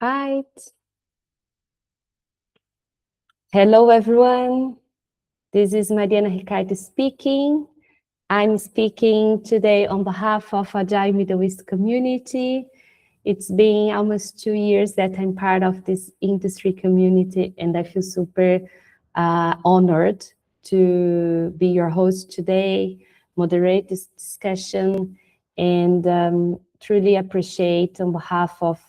Right. Hello, everyone. This is Mariana Ricardo speaking. I'm speaking today on behalf of Agile Middle East community. It's been almost 2 years that I'm part of this industry community, and I feel super honored to be your host today, moderate this discussion, and truly appreciate on behalf of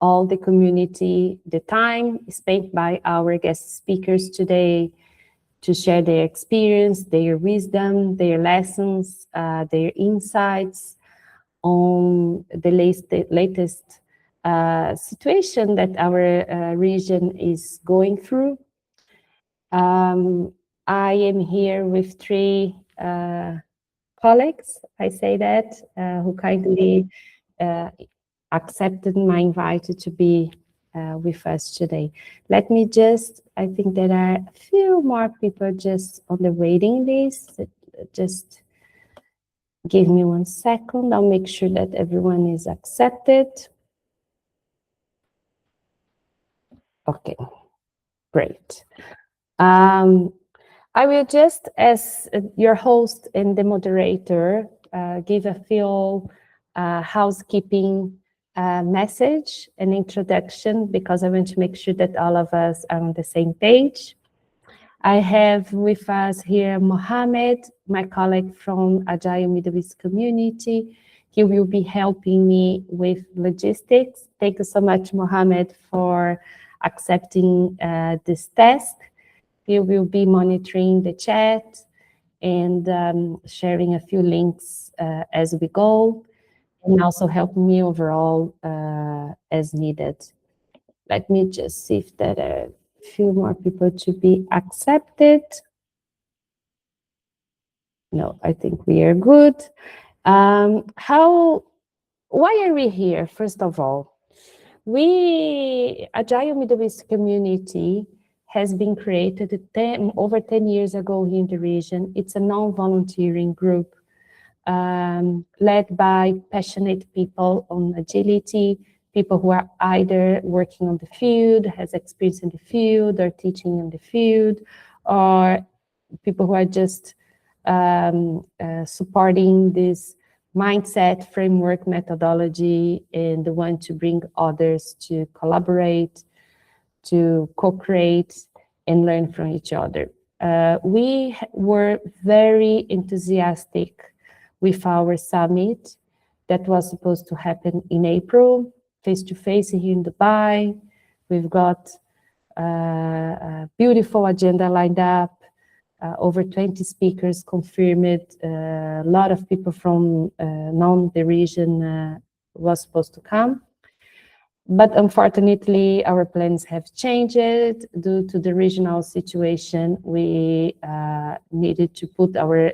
all the community, the time spent by our guest speakers today to share their experience, their wisdom, their lessons, their insights on the latest situation that our region is going through. I am here with three colleagues, I say that, who kindly accepted my invite to be with us today. Let me just, I think there are a few more people just on the waiting list. Just give me 1 second. I'll make sure that everyone is accepted. Okay, great. I will just, as your host and the moderator, give a few housekeeping message and introduction, because I want to make sure that all of us are on the same page. I have with us here Mohammed, my colleague from Agile Middle East community. He will be helping me with logistics. Thank you so much, Mohammed, for accepting this task. He will be monitoring the chat and sharing a few links as we go, and also helping me overall as needed. Let me just see if there are a few more people to be accepted. No, I think we are good. Why are we here, first of all? Agile Middle East community has been created over 10 years ago here in the region. It's a non-volunteering group led by passionate people on agility, people who are either working on the field, has experience in the field, or teaching in the field, or people who are just supporting this mindset, framework, methodology, and the one to bring others to collaborate, to co-create, and learn from each other. We were very enthusiastic with our summit that was supposed to happen in April, face-to-face here in Dubai. We've got a beautiful agenda lined up, over 20 speakers confirmed, a lot of people from the region was supposed to come. But unfortunately, our plans have changed due to the regional situation. We needed to put our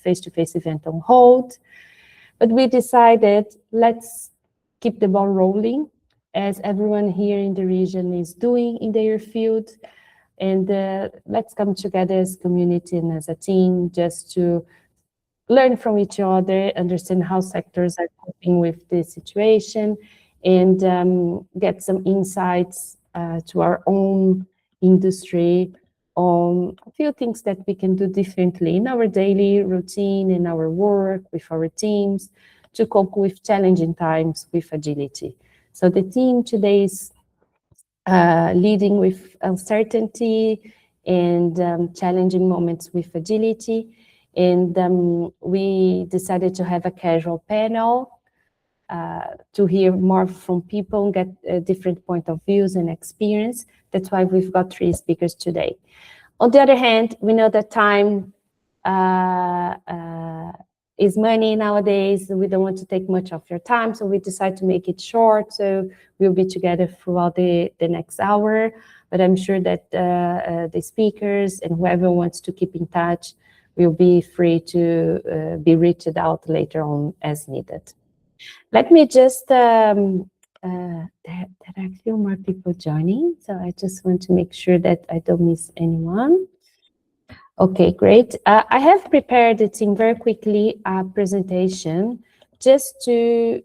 face-to-face event on hold. But we decided, let's keep the ball rolling, as everyone here in the region is doing in their field. And let's come together as a community and as a team just to learn from each other, understand how sectors are coping with this situation, and get some insights to our own industry on a few things that we can do differently in our daily routine, in our work, with our teams, to cope with challenging times with agility. So the team today is leading with uncertainty and challenging moments with agility. And we decided to have a casual panel to hear more from people and get different point of views and experience. That's why we've got 3 speakers today. On the other hand, we know that time is money nowadays. We don't want to take much of your time, so we decide to make it short. So we'll be together throughout the next hour, but I'm sure that the speakers and whoever wants to keep in touch will be free to be reached out later on as needed. Let me just, there are a few more people joining, so I just want to make sure that I don't miss anyone. Okay, great. I have prepared it in very quickly a presentation just to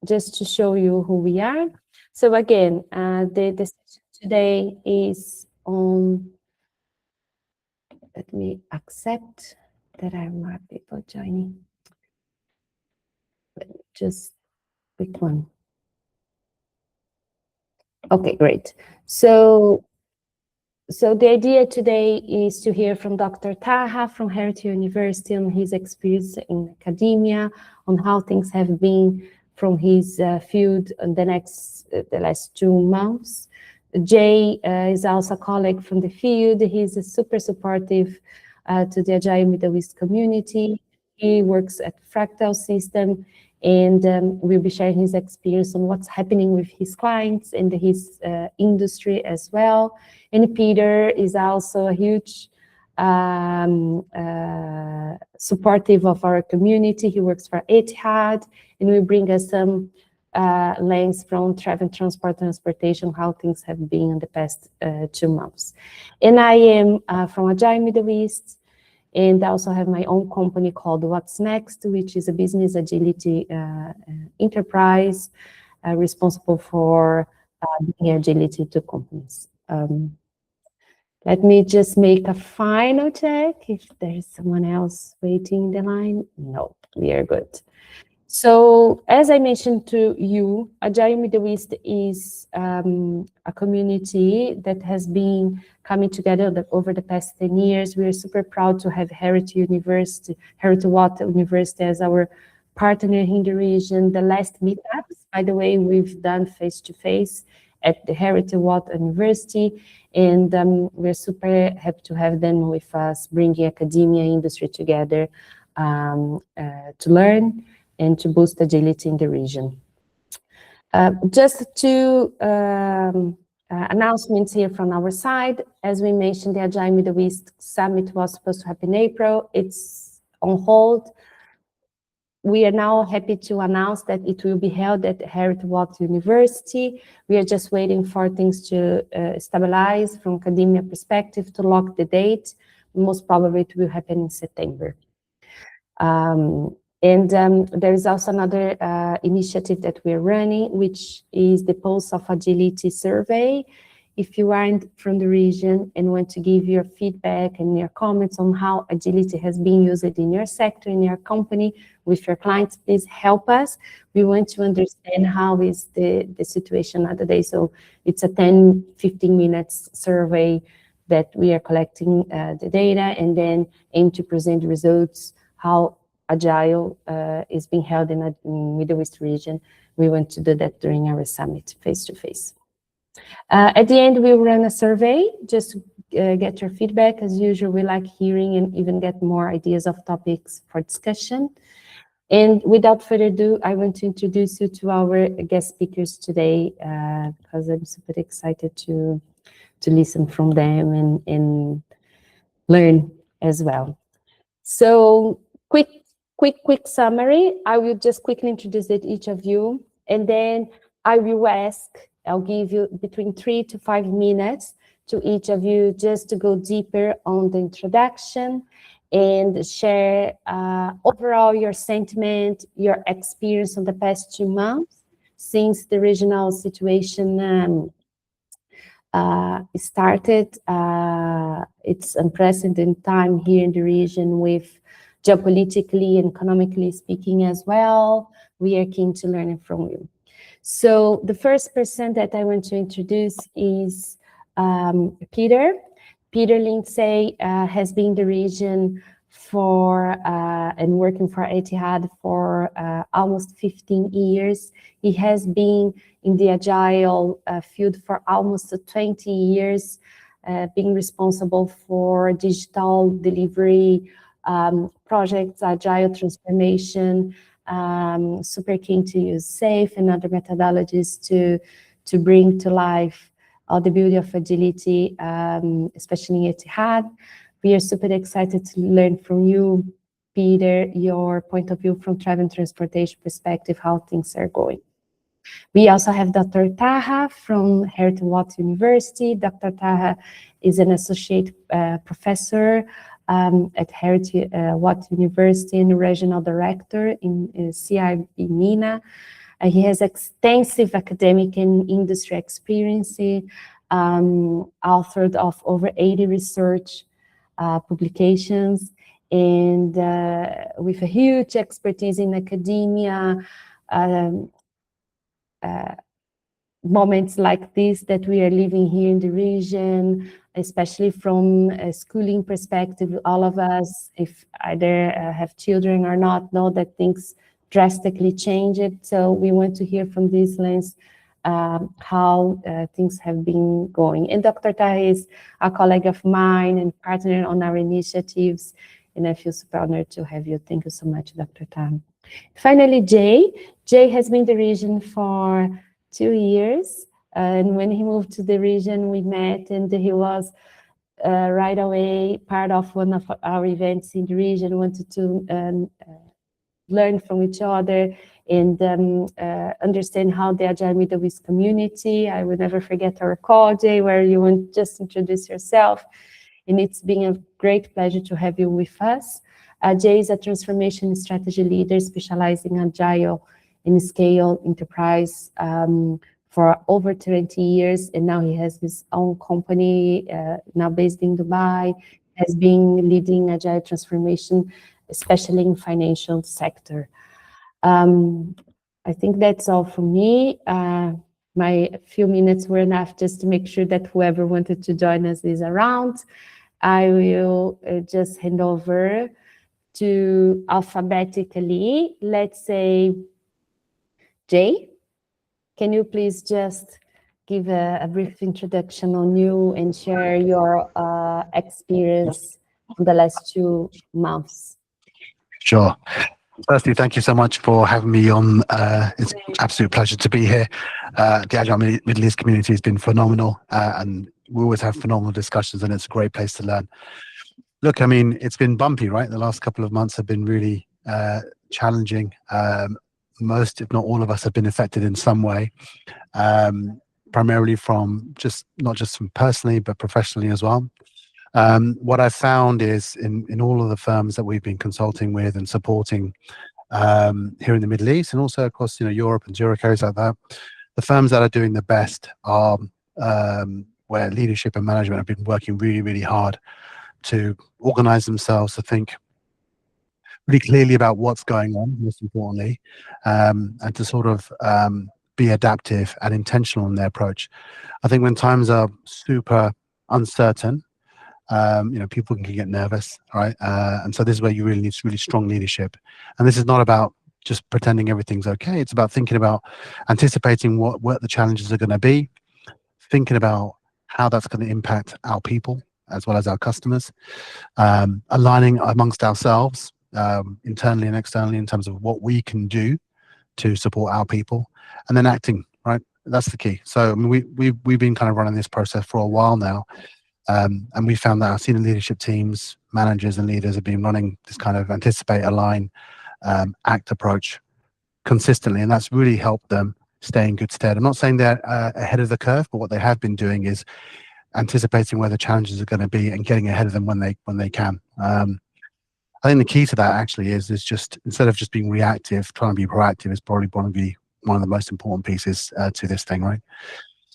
just to show you who we are. So again, the session today is on, let me accept that I have more people joining. Just quick one. Okay, great. So the idea today is to hear from Dr. Taha from Heriot-Watt University on his experience in academia, on how things have been from his field in the last 2 months. Jay is also a colleague from the field. He's super supportive to the Agile Middle East community. He works at Fractal system, and we'll be sharing his experience on what's happening with his clients and his industry as well. And Peter is also a huge supportive of our community. He works for Etihad, and will bring us some lens from travel, transportation, how things have been in the past 2 months. And I am from Agile Middle East, and I also have my own company called WhatsNxt, which is a business agility enterprise responsible for bringing agility to companies. Let me just make a final check if there's someone else waiting in the line. No, we are good. So as I mentioned to you, Agile Middle East is a community that has been coming together over the past 10 years. We are super proud to have Heriot-Watt University as our partner in the region. The last meetups, by the way, we've done face-to-face at the Heriot-Watt University, and we're super happy to have them with us, bringing academia industry together to learn and to boost agility in the region. Just 2 announcements here from our side. As we mentioned, the Agile Middle East Summit was supposed to happen in April. It's on hold. We are now happy to announce that it will be held at Heriot-Watt University. We are just waiting for things to stabilize from academia perspective to lock the date. Most probably it will happen in September. There is also another initiative that we're running, which is the Pulse of Agility survey. If you aren't from the region and want to give your feedback and your comments on how agility has been used in your sector, in your company, with your clients, please help us. We want to understand how is the situation of the day. So it's a 10-15 minutes survey that we are collecting the data, and then aim to present the results, how Agile is being held in the Middle East region. We want to do that during our summit face-to-face. At the end, we'll run a survey just to get your feedback. As usual, we like hearing and even get more ideas of topics for discussion. And without further ado, I want to introduce you to our guest speakers today, because I'm super excited to listen from them and learn as well. So quick summary. I will just quickly introduce each of you, and then I'll give you between 3 to 5 minutes to each of you just to go deeper on the introduction and share overall your sentiment, your experience on the past 2 months since the regional situation started. It's unprecedented time here in the region, with geopolitically and economically speaking as well. We are keen to learn from you. So the first person that I want to introduce is Peter. Peter Lindsay has been in the region for and working for Etihad for almost 15 years. He has been in the Agile field for almost 20 years, being responsible for digital delivery projects, Agile transformation, super keen to use SAFe and other methodologies to bring to life all the beauty of agility, especially in Etihad. We are super excited to learn from you, Peter, your point of view from travel and transportation perspective, how things are going. We also have Dr. Taha from Heriot-Watt University. Dr. Taha is an associate professor at Heriot-Watt University and regional director in CIB MENA. He has extensive academic and industry experience, authored of over 80 research publications, and with a huge expertise in academia. Moments like this that we are living here in the region, especially from a schooling perspective, all of us, if either have children or not, know that things drastically changed. So we want to hear from this lens how things have been going. And Dr. Taha is a colleague of mine and partner on our initiatives, and I feel super honored to have you. Thank you so much, Dr. Taha. Finally, Jay. Jay has been in the region for 2 years, and when he moved to the region, we met, and he was right away part of one of our events in the region, wanted to learn from each other and understand how the Agile Middle East community. I will never forget our call, Jay, where you want just introduce yourself, and it's been a great pleasure to have you with us. Jay is a transformation strategy leader specializing in Agile in scale enterprise for over 20 years, and now he has his own company, now based in Dubai, has been leading Agile transformation, especially in financial sector. I think that's all from me. My few minutes were enough just to make sure that whoever wanted to join us is around. I will just hand over to alphabetically, let's say, Jay, can you please just give a brief introduction on you and share your experience in the last 2 months? Sure. Firstly, thank you so much for having me on. It's an absolute pleasure to be here. The Agile Middle East community has been phenomenal, and we always have phenomenal discussions, and it's a great place to learn. Look, I mean, it's been bumpy, right? The last couple of months have been really challenging. Most, if not all of us, have been affected in some way, primarily from not just from personally, but professionally as well. What I've found is in all of the firms that we've been consulting with and supporting here in the Middle East and also across Europe and Zurich, areas like that, the firms that are doing the best are where leadership and management have been working really, really hard to organize themselves, to think really clearly about what's going on, most importantly, and to sort of be adaptive and intentional in their approach. I think when times are super uncertain, people can get nervous, right? And so this is where you really need really strong leadership. And this is not about just pretending everything's okay. It's about thinking about anticipating what the challenges are going to be, thinking about how that's going to impact our people as well as our customers, aligning amongst ourselves, internally and externally, in terms of what we can do to support our people, and then acting, right? That's the key. So I mean, we've been kind of running this process for a while now, and we found that our senior leadership teams, managers and leaders have been running this kind of anticipate, align, act approach consistently, and that's really helped them stay in good stead. I'm not saying they're ahead of the curve, but what they have been doing is anticipating where the challenges are going to be and getting ahead of them when they can. I think the key to that actually is just, instead of just being reactive, trying to be proactive is probably going to be one of the most important pieces to this thing, right?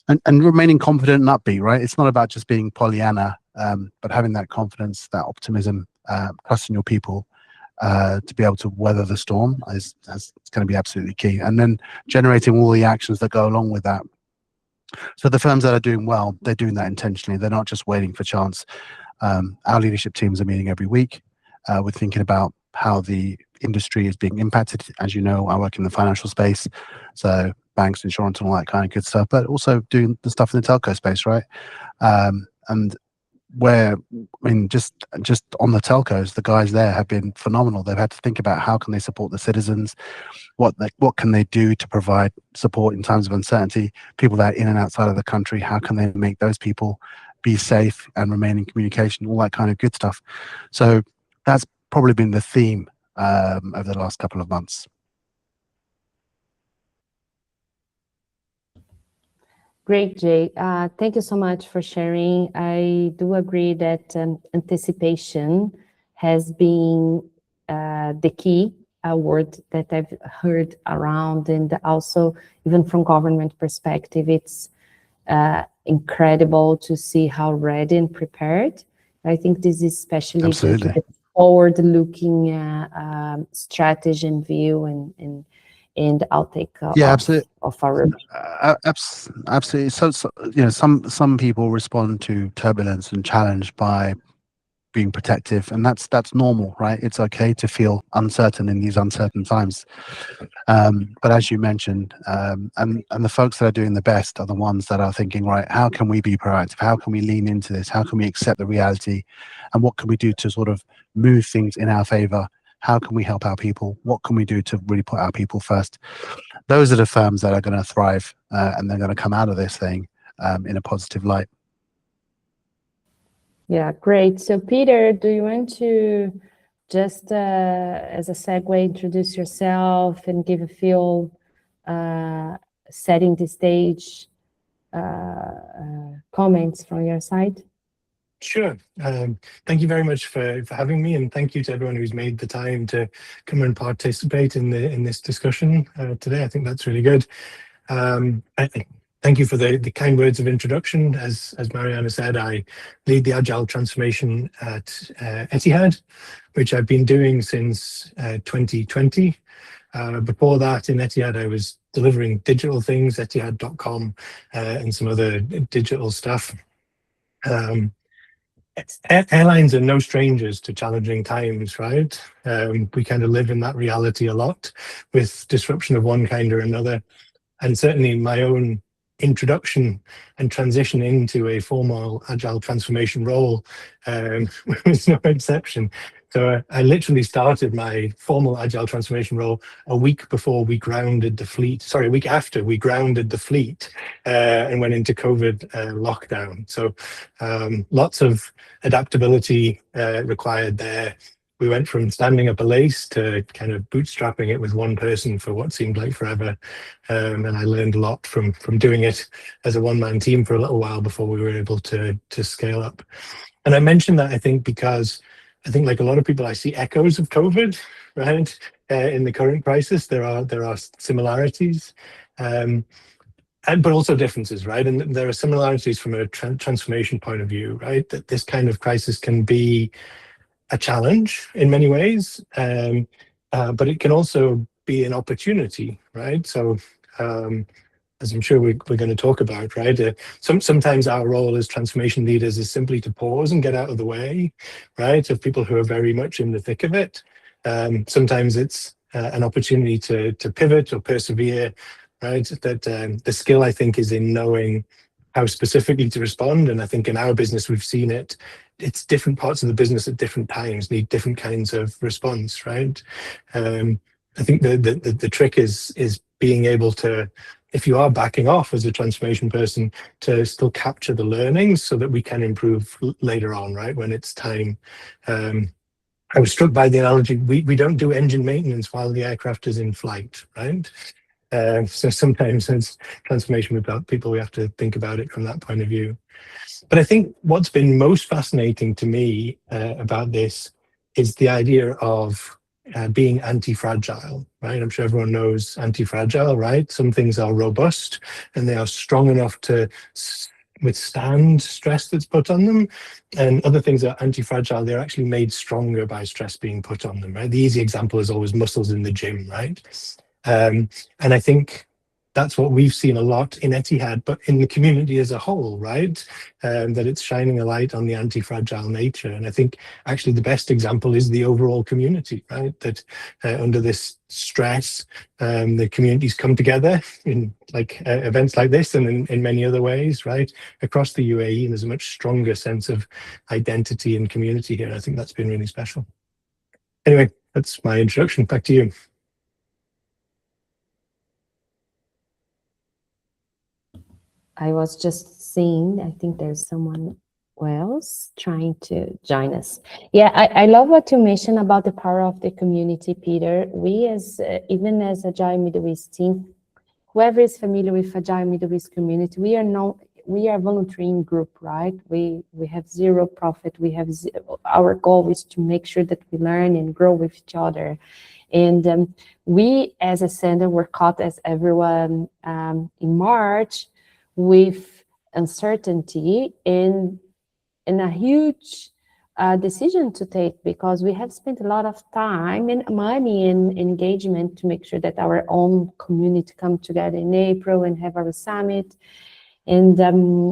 And remaining confident and upbeat, right? It's not about just being Pollyanna, but having that confidence, that optimism, trusting your people to be able to weather the storm is going to be absolutely key. And then generating all the actions that go along with that. So the firms that are doing well, they're doing that intentionally. They're not just waiting for chance. Our leadership teams are meeting every week. We're thinking about how the industry is being impacted. As you know, I work in the financial space, so banks, insurance, and all that kind of good stuff, but also doing the stuff in the telco space, right? And where, I mean, just on the telcos, the guys there have been phenomenal. They've had to think about how can they support the citizens, what can they do to provide support in times of uncertainty, people that are in and outside of the country, how can they make those people be safe and remain in communication, all that kind of good stuff. So that's probably been the theme over the last couple of months. Great, Jay. Thank you so much for sharing. I do agree that anticipation has been the key a word that I've heard around, and also even from government perspective, it's incredible to see how ready and prepared. I think this is especially the forward-looking strategy and view, and outtake of our. Absolutely. So, you know, some people respond to turbulence and challenge by being protective, and that's normal, right? It's okay to feel uncertain in these uncertain times. But as you mentioned, and the folks that are doing the best are the ones that are thinking, right, how can we be proactive? How can we lean into this? How can we accept the reality? And what can we do to sort of move things in our favor? How can we help our people? What can we do to really put our people first? Those are the firms that are going to thrive, and they're going to come out of this thing in a positive light. Yeah, great. So Peter, do you want to just as a segue introduce yourself and give a feel, setting the stage, comments from your side? Sure. Thank you very much for having me, and thank you to everyone who's made the time to come and participate in this discussion today. I think that's really good. Thank you for the kind words of introduction. As Mariana said, I lead the Agile transformation at Etihad, which I've been doing since 2020. Before that, in Etihad, I was delivering digital things, Etihad.com, and some other digital stuff. Airlines are no strangers to challenging times, right? We kind of live in that reality a lot, with disruption of one kind or another. And certainly my own introduction and transition into a formal Agile transformation role was no exception. So I literally started my formal Agile transformation role a week before we grounded the fleet, sorry, a week after we grounded the fleet and went into COVID lockdown. So lots of adaptability required there. We went from standing up a lace to kind of bootstrapping it with one person for what seemed like forever. And I learned a lot from doing it as a one-man team for a little while before we were able to scale up. And I mention that, I think, because I think, like a lot of people, I see echoes of COVID, right? In the current crisis, there are similarities, but also differences, right? And there are similarities from a transformation point of view, right? That this kind of crisis can be a challenge in many ways, but it can also be an opportunity, right? So, as I'm sure we're going to talk about, right? Sometimes our role as transformation leaders is simply to pause and get out of the way, right? Of people who are very much in the thick of it. Sometimes it's an opportunity to pivot or persevere, right? That the skill, I think, is in knowing how specifically to respond. And I think in our business, we've seen it. It's different parts of the business at different times need different kinds of response, right? I think the trick is being able to, if you are backing off as a transformation person, to still capture the learnings so that we can improve later on, right? When it's time. I was struck by the analogy, we don't do engine maintenance while the aircraft is in flight, right? So sometimes as transformation people, we have to think about it from that point of view. But I think what's been most fascinating to me about this is the idea of being anti-fragile, right? I'm sure everyone knows anti-fragile, right? Some things are robust and they are strong enough to withstand stress that's put on them, and other things are anti-fragile. They're actually made stronger by stress being put on them, right? The easy example is always muscles in the gym, right? And I think that's what we've seen a lot in Etihad, but in the community as a whole, right? That it's shining a light on the anti-fragile nature. And I think actually the best example is the overall community, right? That under this stress, the communities come together in like events like this and in many other ways, right? Across the UAE, and there's a much stronger sense of identity and community here. I think that's been really special. Anyway, that's my introduction. Back to you. I was just seeing, I think there's someone else trying to join us. Yeah, I love what you mentioned about the power of the community, Peter. We even as Agile Middle East team, whoever is familiar with Agile Middle East community, we are a volunteering group, right? We have zero profit. Our goal is to make sure that we learn and grow with each other. And we, as a center, were caught, as everyone, in March with uncertainty and a huge decision to take, because we have spent a lot of time and money and engagement to make sure that our own community come together in April and have our summit. And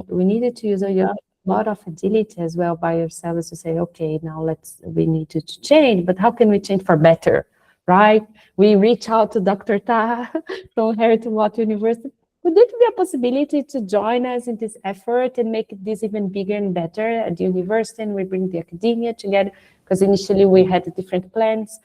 we needed to use a lot of agility as well by ourselves to say, okay, now we need to change, but how can we change for better, right? We reach out to Dr. Taha from Heriot-Watt University. Would it be a possibility to join us in this effort and make this even bigger and better at the university? And we bring the academia together, because initially we had different plans.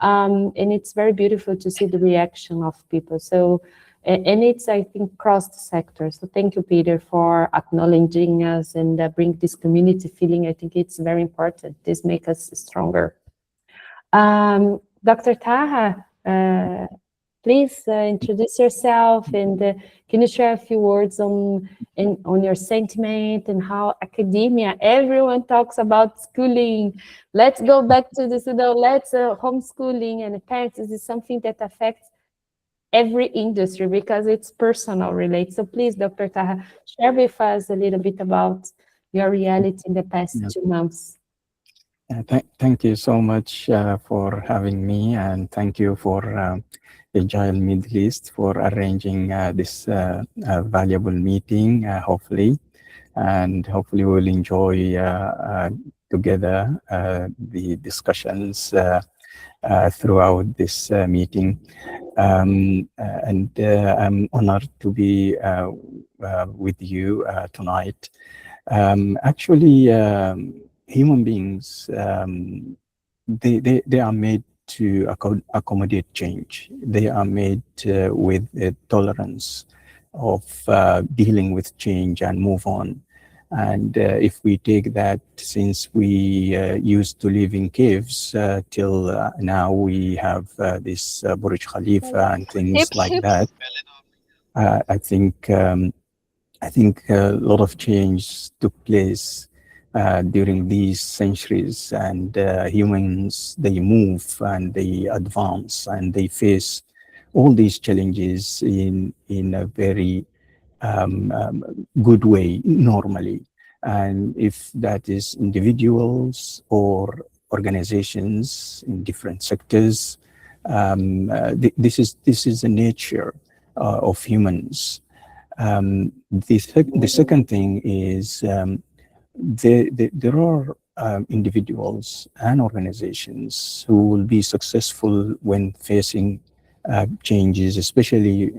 And it's very beautiful to see the reaction of people. So, and it's, I think, cross the sector. So thank you, Peter, for acknowledging us and bring this community feeling. I think it's very important. This makes us stronger. Dr. Taha, please introduce yourself, and can you share a few words on your sentiment and how academia, everyone talks about schooling. Let's go back to this, let's homeschooling and parents. This is something that affects every industry because it's personal related. So please, Dr. Taha, share with us a little bit about your reality in the past 2 months. Thank you so much for having me, and thank you for Agile Middle East for arranging this valuable meeting, hopefully. And hopefully we'll enjoy together the discussions throughout this meeting. And I'm honored to be with you tonight. Actually, human beings, they are made to accommodate change. They are made with a tolerance of dealing with change and move on. And if we take that, since we used to live in caves till now we have this Burj Khalifa and things like that, I think a lot of change took place during these centuries, and humans, they move and they advance and they face all these challenges in a very good way normally. And if that is individuals or organizations in different sectors, this is the nature of humans. The second thing is there are individuals and organizations who will be successful when facing changes, especially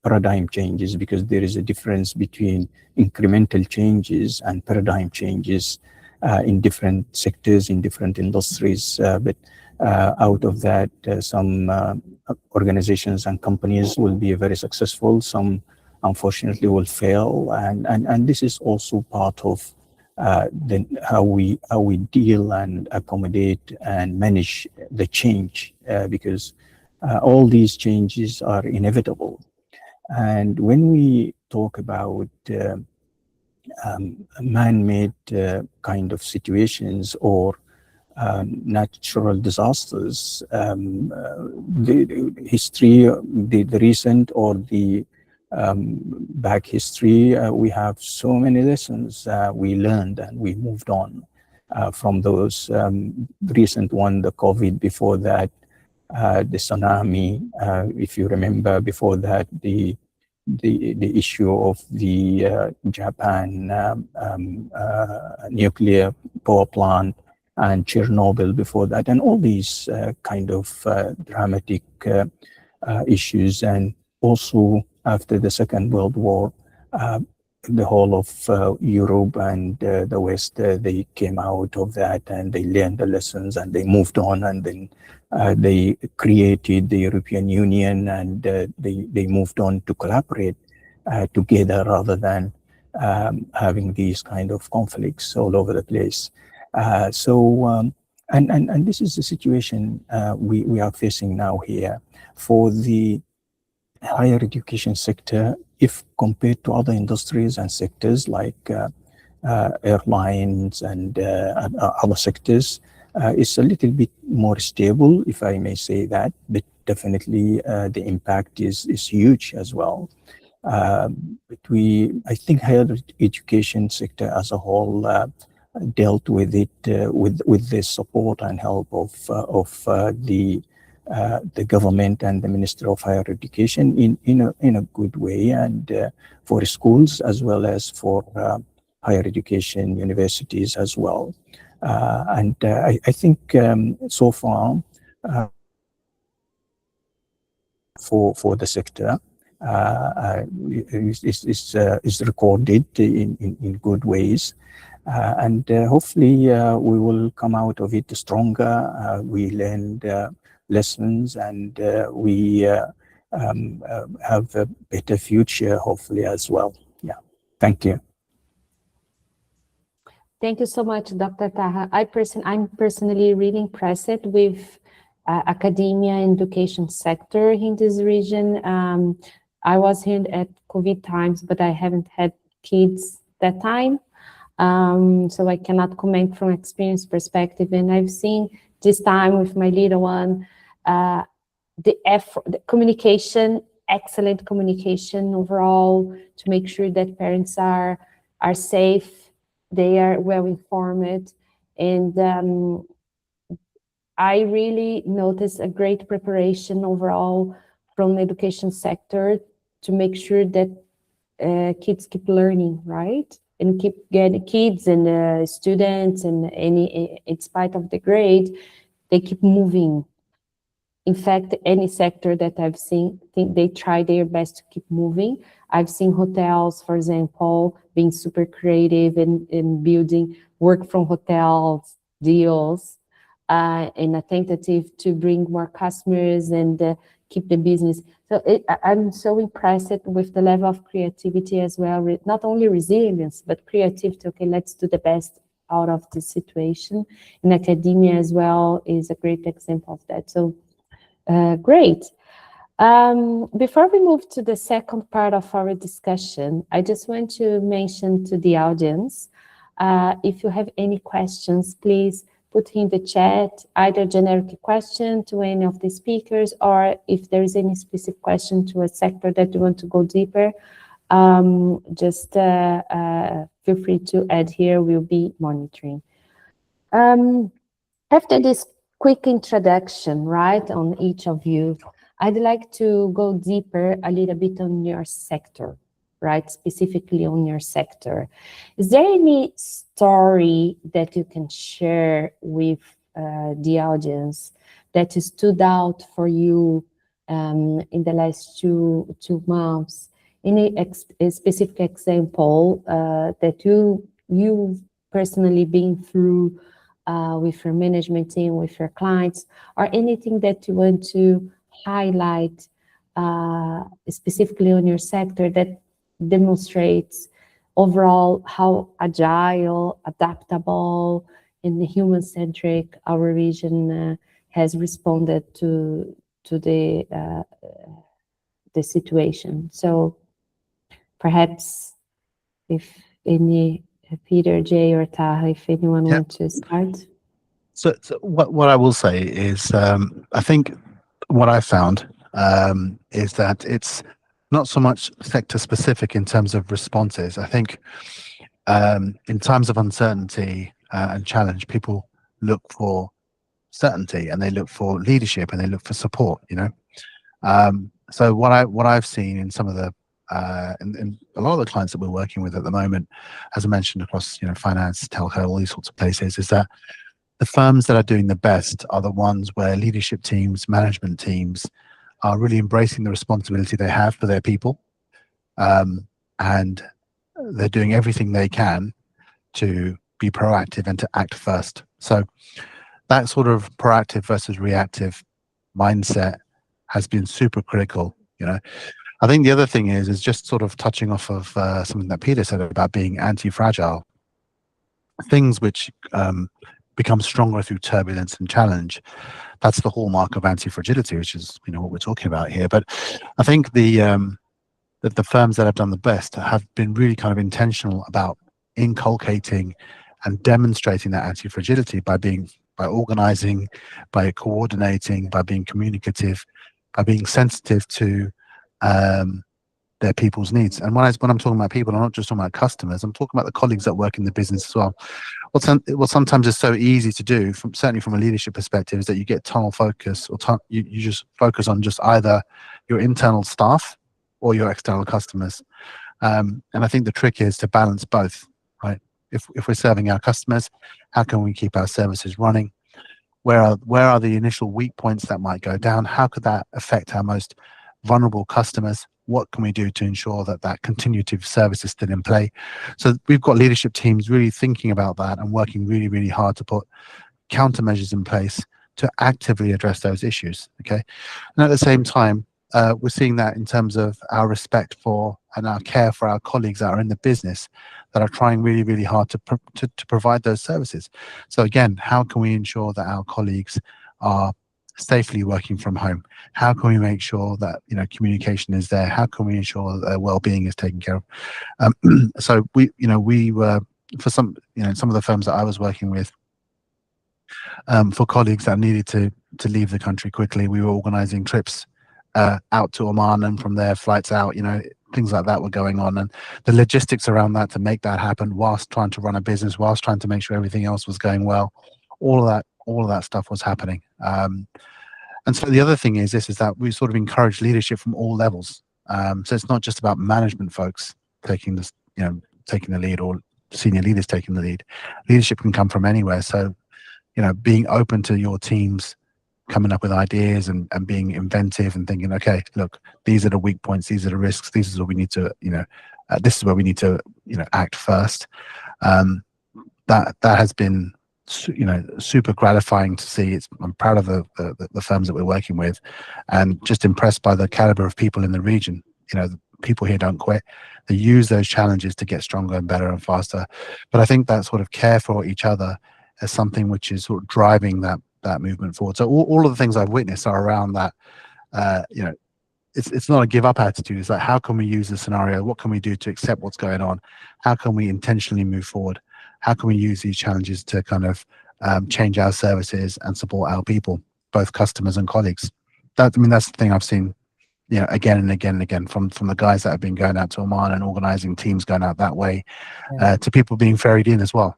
paradigm changes, because there is a difference between incremental changes and paradigm changes in different sectors, in different industries. But out of that, some organizations and companies will be very successful. Some, unfortunately, will fail, and this is also part of how we deal and accommodate and manage the change, because all these changes are inevitable. And when we talk about man-made kind of situations or natural disasters, the history, the recent or the back history, we have so many lessons we learned and we moved on from those. Recent one, the COVID, before that, the tsunami, if you remember, before that, the issue of the Japan nuclear power plant, and Chernobyl before that, and all these kind of dramatic issues. And also after the Second World War, the whole of Europe and the West, they came out of that and they learned the lessons and they moved on, and then they created the European Union, and they moved on to collaborate together rather than having these kind of conflicts all over the place. And this is the situation we are facing now here. For the higher education sector, if compared to other industries and sectors like airlines and other sectors, It's a little bit more stable, if I may say that, but definitely the impact is huge as well. But I think higher education sector as a whole dealt with it with the support and help of the government and the Minister of Higher Education in a good way, and for schools as well as for higher education universities as well. And I think so far for the sector is recorded in good ways. And hopefully we will come out of it stronger. We learned lessons, and we have a better future, hopefully, as well. Yeah. Thank you. Thank you so much, Dr. Taha. I'm personally really impressed with academia and education sector in this region. I was here at COVID times, but I haven't had kids that time. So I cannot comment from experience perspective. And I've seen this time with my little one, the effort, the communication, excellent communication overall to make sure that parents are safe, they are well informed. And I really noticed a great preparation overall from the education sector to make sure that kids keep learning, right? And keep getting kids and students and in spite of the grade, they keep moving. In fact, any sector that I've seen, think they try their best to keep moving. I've seen hotels, for example, being super creative in building work from hotels deals in a tentative to bring more customers and keep the business. So I'm so impressed with the level of creativity as well, not only resilience, but creativity. Okay, let's do the best out of the situation. In academia as well is a great example of that. So great. Before we move to the second part of our discussion, I just want to mention to the audience, if you have any questions, please put in the chat, either generic question to any of the speakers, or if there is any specific question to a sector that you want to go deeper, just feel free to add here, we'll be monitoring. After this quick introduction, right, on each of you, I'd like to go deeper a little bit on your sector, right, specifically on your sector. Is there any story that you can share with the audience that stood out for you in the last two months? Any a specific example that you've personally been through with your management team, with your clients, or anything that you want to highlight specifically on your sector that demonstrates overall how agile, adaptable, and human-centric our region has responded to the situation. So perhaps if any, Peter, Jay, or Taha, if anyone wants to start. So what I will say is, I think what I found is that it's not so much sector specific in terms of responses. I think in times of uncertainty and challenge, people look for certainty and they look for leadership and they look for support, you know. So what I've seen in some of the in a lot of the clients that we're working with at the moment, as I mentioned, across, you know, finance, telco, all these sorts of places, is that the firms that are doing the best are the ones where leadership teams, management teams are really embracing the responsibility they have for their people, and they're doing everything they can to be proactive and to act first. So that sort of proactive versus reactive mindset has been super critical, you know. I think the other thing is just sort of touching off of something that Peter said about being anti-fragile. Things which become stronger through turbulence and challenge. That's the hallmark of anti-fragility, which is, you know, what we're talking about here. But I think the firms that have done the best have been really kind of intentional about inculcating and demonstrating that anti-fragility by being by organizing, by coordinating, by being communicative, by being sensitive to their people's needs. And when I'm talking about people, I'm not just talking about customers, I'm talking about the colleagues that work in the business as well. What sometimes is so easy to do, certainly from a leadership perspective, is that you get tunnel focus, or you just focus on just either your internal staff or your external customers. And I think the trick is to balance both, right? If we're serving our customers, how can we keep our services running? Where are the initial weak points that might go down? How could that affect our most vulnerable customers? What can we do to ensure that continuity of service is still in play? So we've got leadership teams really thinking about that and working really, really hard to put countermeasures in place to actively address those issues, okay? And at the same time, we're seeing that in terms of our respect for and our care for our colleagues that are in the business that are trying really, really hard to provide those services. So again, how can we ensure that our colleagues are safely working from home? How can we make sure that communication is there? How can we ensure that their well-being is taken care of? So we were, for some of the firms that I was working with, for colleagues that needed to leave the country quickly, we were organizing trips out to Oman, and from there flights out, things like that were going on, and the logistics around that to make that happen whilst trying to run a business, whilst trying to make sure everything else was going well, all of that stuff was happening. And so the other thing is that we sort of encourage leadership from all levels. So it's not just about management folks taking this, taking the lead, or senior leaders taking the lead. Leadership can come from anywhere. So, being open to your teams coming up with ideas and being inventive and thinking, okay, look, these are the weak points, these are the risks, this is what we need to, this is where we need to, act first. That has been, super gratifying to see. I'm proud of the firms that we're working with, and just impressed by the caliber of people in the region. The people here don't quit. They use those challenges to get stronger and better and faster. But I think that sort of care for each other is something which is sort of driving that movement forward. So all of the things I've witnessed are around that. It's not a give up attitude. It's like, how can we use the scenario? What can we do to accept what's going on? How can we intentionally move forward? How can we use these challenges to kind of change our services and support our people, both customers and colleagues? That's the thing I've seen, again and again and again, from the guys that have been going out to Oman and organizing teams going out that way, to people being ferried in as well.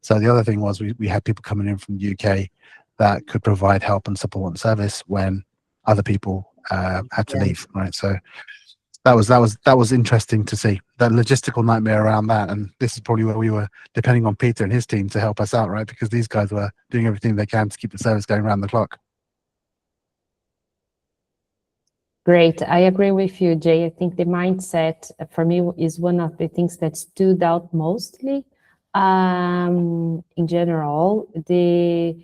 So the other thing was we had people coming in from the UK that could provide help and support and service when other people had to leave, right? So that was interesting to see that logistical nightmare around that. And this is probably where we were depending on Peter and his team to help us out, right? Because these guys were doing everything they can to keep the service going around the clock. Great. I agree with you, Jay. I think the mindset for me is one of the things that stood out mostly. In general, I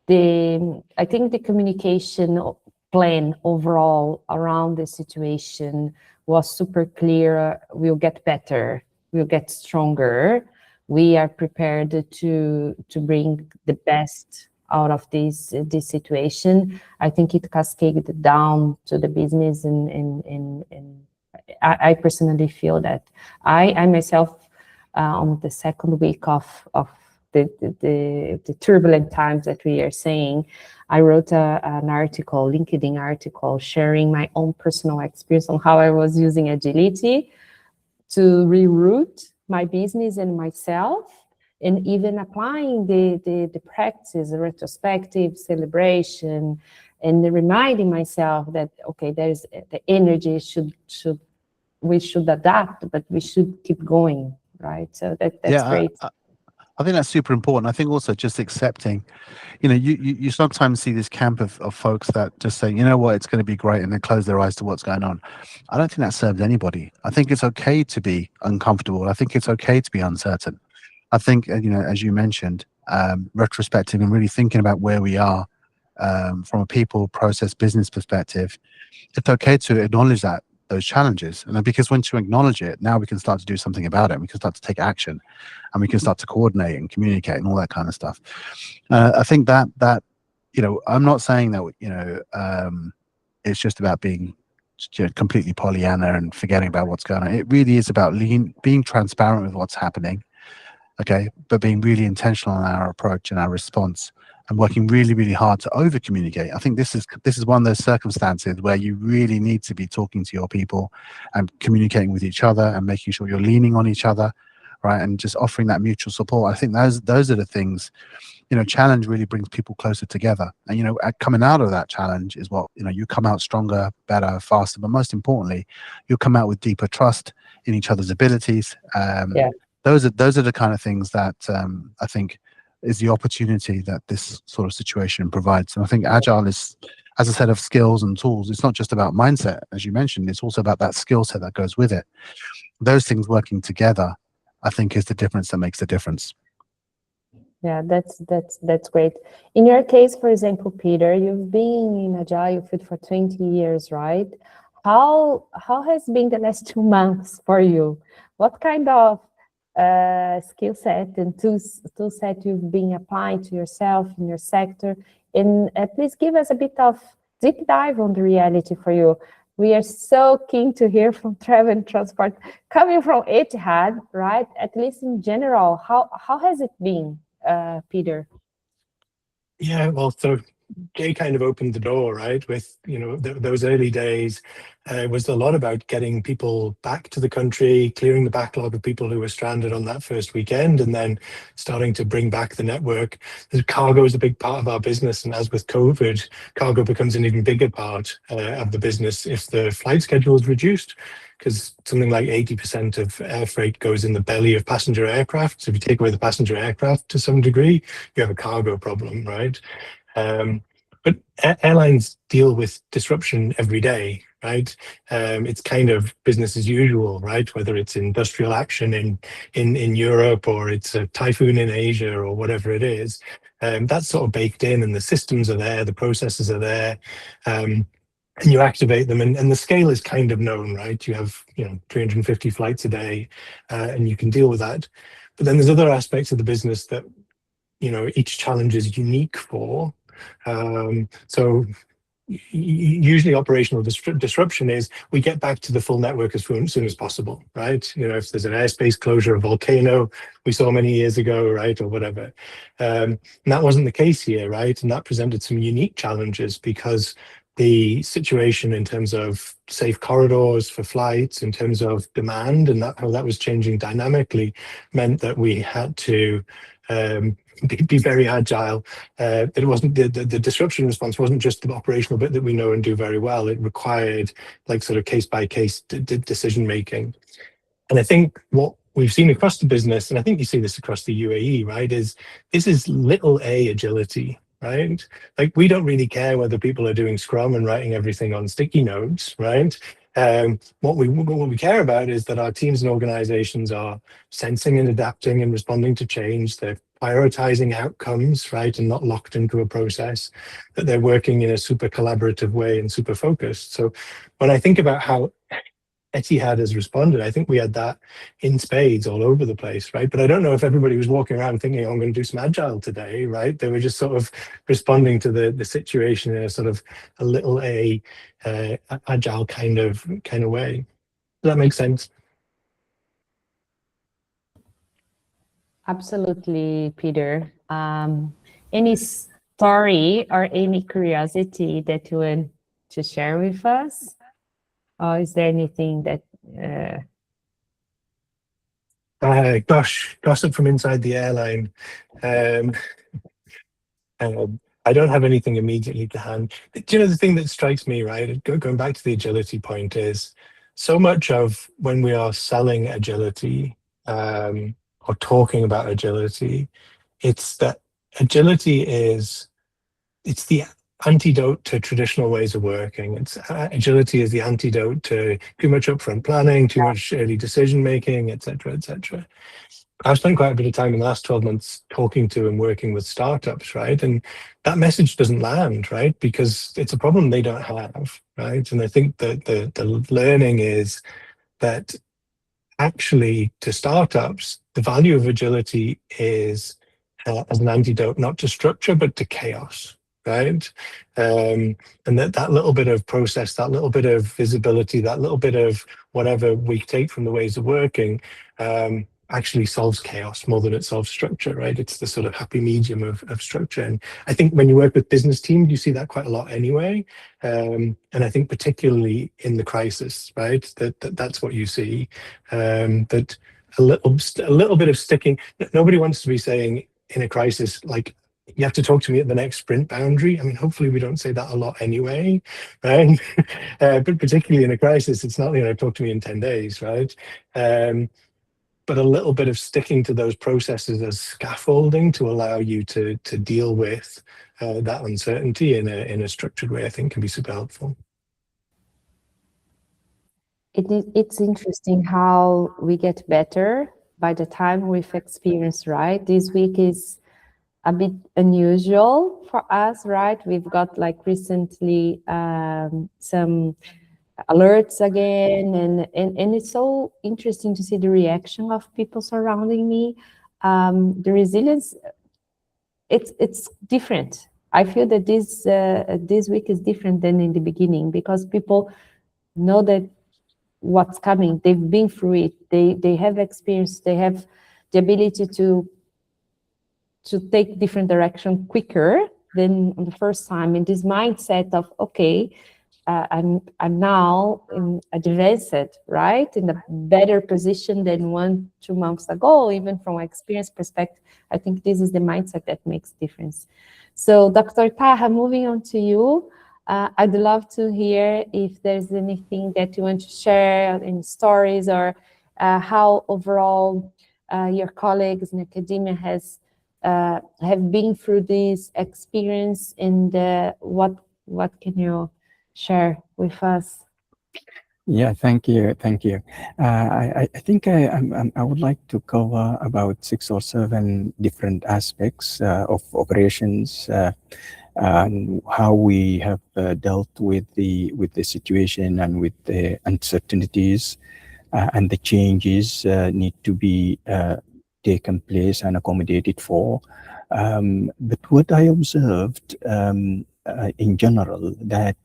think the communication plan overall around the situation was super clear. We'll get better. We'll get stronger. We are prepared to bring the best out of this situation. I think it cascaded down to the business, and I personally feel that I myself, on the second week of the turbulent times that we are seeing, I wrote an article, LinkedIn article, sharing my own personal experience on how I was using agility to reroute my business and myself, and even applying the practices, the retrospective, celebration, and reminding myself that, okay, there's the energy we should adapt, but we should keep going, right? So that's great. I think that's super important. I think also just accepting, you sometimes see this camp of folks that just say, it's going to be great, and they close their eyes to what's going on. I don't think that serves anybody. I think it's okay to be uncomfortable. I think it's okay to be uncertain. I think, as you mentioned, retrospective and really thinking about where we are from a people, process, business perspective, it's okay to acknowledge those challenges. And because once you acknowledge it, now we can start to do something about it. We can start to take action, and we can start to coordinate and communicate and all that kind of stuff. I think that I'm not saying that it's just about being completely Pollyanna and forgetting about what's going on. It really is about being transparent with what's happening, okay, but being really intentional in our approach and our response, and working really, really hard to over communicate. I think this is one of those circumstances where you really need to be talking to your people and communicating with each other and making sure you're leaning on each other, right? And just offering that mutual support. I think those are the things, you know, challenge really brings people closer together. And, you know, coming out of that challenge is what, you know, you come out stronger, better, faster, but most importantly, you'll come out with deeper trust in each other's abilities. Those are the kind of things that I think is the opportunity that this sort of situation provides. And I think Agile is, as a set of skills and tools, it's not just about mindset, as you mentioned, it's also about that skill set that goes with it. Those things working together, I think, is the difference that makes the difference. Yeah, that's great. In your case, for example, Peter, you've been in Agile field for 20 years, right? How has been the last 2 months for you? What kind of skill set and tool set you've been applying to yourself in your sector? And please give us a bit of deep dive on the reality for you. We are so keen to hear from travel and transport coming from Etihad, right? At least in general, how has it been, Peter? Yeah, well, so Jay kind of opened the door, right? With, you know, those early days, it was a lot about getting people back to the country, clearing the backlog of people who were stranded on that first weekend, and then starting to bring back the network. Cargo is a big part of our business, and as with COVID, cargo becomes an even bigger part of the business if the flight schedule is reduced, because something like 80% of air freight goes in the belly of passenger aircraft. So if you take away the passenger aircraft to some degree, you have a cargo problem, right? But airlines deal with disruption every day, right? It's kind of business as usual, right? Whether it's industrial action in Europe or it's a typhoon in Asia or whatever it is, that's sort of baked in, and the systems are there, the processes are there, and you activate them, and the scale is kind of known, right? You have, you know, 350 flights a day, and you can deal with that. But then there's other aspects of the business that, you know, each challenge is unique for. So usually operational disruption is we get back to the full network as soon as possible, right? You know, if there's an airspace closure, a volcano we saw many years ago, right, or whatever. And that wasn't the case here, right? And that presented some unique challenges because the situation in terms of safe corridors for flights, in terms of demand, and how that was changing dynamically, meant that we had to be very agile. It wasn't the disruption response wasn't just the operational bit that we know and do very well. It required like sort of case by case decision making. And I think what we've seen across the business, and I think you see this across the UAE, right, is this is little a agility, right? Like, we don't really care whether people are doing Scrum and writing everything on sticky notes, right? What we care about is that our teams and organizations are sensing and adapting and responding to change. They're prioritizing outcomes, right, and not locked into a process, that they're working in a super collaborative way and super focused. So when I think about how Etihad has responded, I think we had that in spades all over the place, right? But I don't know if everybody was walking around thinking, oh, I'm going to do some Agile today, right? They were just sort of responding to the situation in a sort of a little Agile kind of way. Does that make sense? Absolutely, Peter. Any story or any curiosity that you want to share with us? Or is there anything that... Gossip from inside the airline. I don't have anything immediately to hand. Do you know, the thing that strikes me, right, going back to the agility point, is so much of when we are selling agility or talking about agility, it's that agility is, it's the antidote to traditional ways of working. It's agility is the antidote to too much upfront planning, too much early decision making, etc., etc. I've spent quite a bit of time in the last 12 months talking to and working with startups, right? And that message doesn't land, right? Because it's a problem they don't have, right? And I think that the learning is that actually, to startups, the value of agility is as an antidote, not to structure, but to chaos, right? And that little bit of process, that little bit of visibility, that little bit of whatever we take from the ways of working, actually solves chaos more than it solves structure, right? It's the sort of happy medium of structure. And I think when you work with business teams, you see that quite a lot anyway. And I think particularly in the crisis, right, that's what you see, that a little bit of sticking. Nobody wants to be saying in a crisis, like, you have to talk to me at the next sprint boundary. I mean, hopefully we don't say that a lot anyway, right? But particularly in a crisis, it's not, talk to me in 10 days, right? But a little bit of sticking to those processes as scaffolding to allow you to deal with that uncertainty in a structured way, I think can be super helpful. It's interesting how we get better by the time we've experienced, right? This week is a bit unusual for us, right? We've got like recently some alerts again, and it's so interesting to see the reaction of people surrounding me. The resilience, it's different. I feel that this week is different than in the beginning, because people know that what's coming. They've been through it. They have experience. They have the ability to take different direction quicker than on the first time. And this mindset of, okay, I'm now in advanced, right, in a better position than 1-2 months ago. Even from my experience perspective, I think this is the mindset that makes difference. So Dr. Taha, moving on to you, I'd love to hear if there's anything that you want to share, any stories, or how overall your colleagues in academia have been through this experience, and what can you share with us? Yeah, thank you. I think I would like to cover about 6 or 7 different aspects of operations, and how we have dealt with the situation and with the uncertainties and the changes need to be taken place and accommodated for. But what I observed in general, that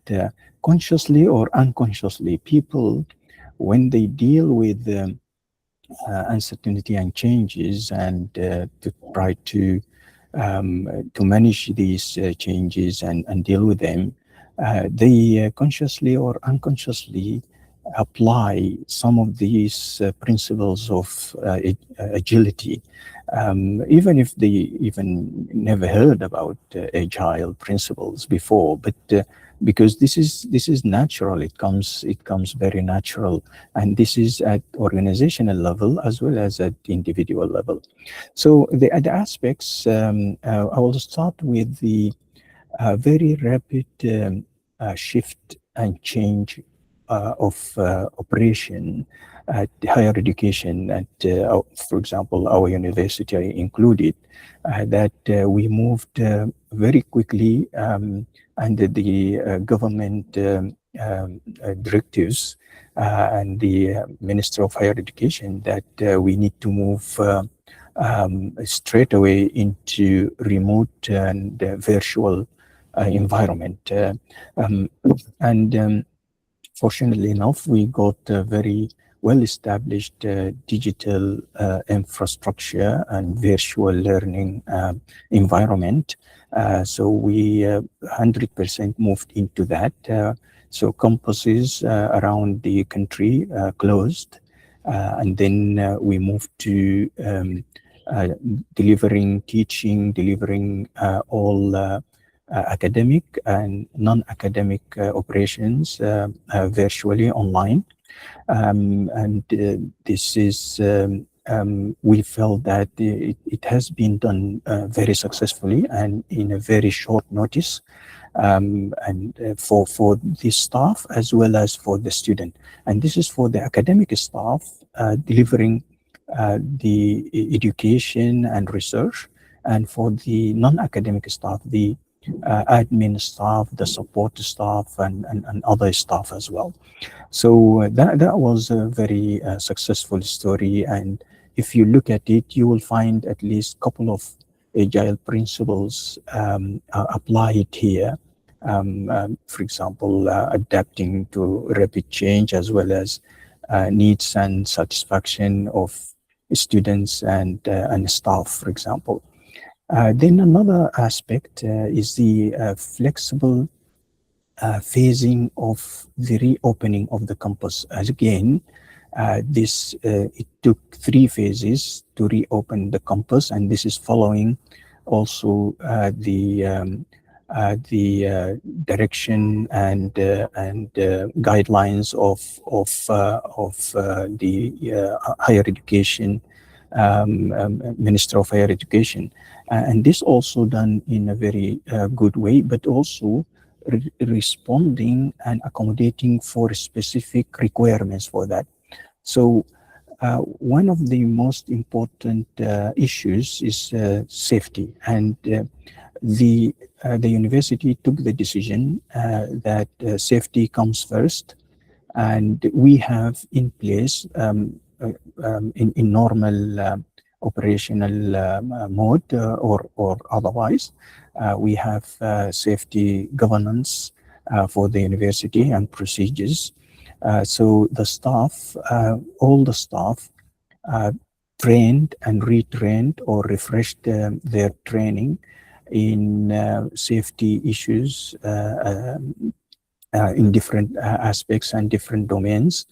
consciously or unconsciously, people, when they deal with uncertainty and changes, and to try to manage these changes and deal with them, they consciously or unconsciously apply some of these principles of agility, even if they even never heard about agile principles before, but because this is natural, it comes very natural, and this is at organizational level as well as at individual level. So the aspects, I will start with the very rapid shift and change of operation at higher education, at for example our university included, that we moved very quickly under the government directives and the Minister of Higher Education, that we need to move straight away into remote and virtual environment, and fortunately enough, we got a very well-established digital infrastructure and virtual learning environment. So we 100% moved into that. So campuses around the country closed, and then we moved to delivering all academic and non-academic operations virtually online, and this is we felt that it has been done very successfully and in a very short notice, and for the staff as well as for the student. And this is for the academic staff delivering the education and research, and for the non-academic staff, the admin staff, the support staff, and other staff as well. So that was a very successful story. And if you look at it, you will find at least a couple of agile principles applied here. For example, adapting to rapid change, as well as needs and satisfaction of students and staff, for example. Then another aspect is the flexible phasing of the reopening of the campus. As again, it took 3 phases to reopen the campus, and this is following also the direction and guidelines of the higher education, Minister of Higher Education, and this also done in a very good way, but also responding and accommodating for specific requirements for that. So one of the most important issues is safety, and the university took the decision that safety comes first, and we have in place in normal operational mode or otherwise, we have safety governance for the university and procedures. So the staff, all the staff, trained and retrained or refreshed their training in safety issues in different aspects and different domains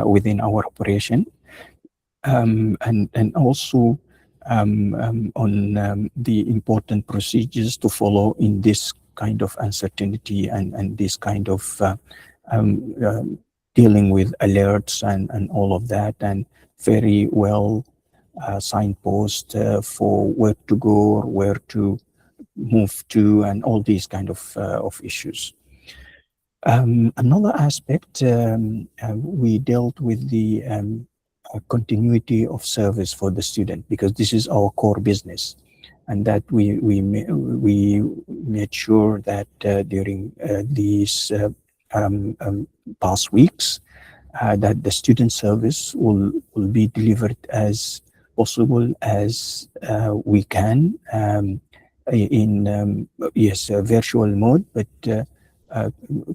within our operation, and also on the important procedures to follow in this kind of uncertainty and this kind of dealing with alerts and all of that, and very well signpost for where to go or where to move to, and all these kind of issues. Another aspect, we dealt with the continuity of service for the student, because this is our core business, and that we made sure that during these past weeks that the student service will be delivered as possible as we can in yes, virtual mode, but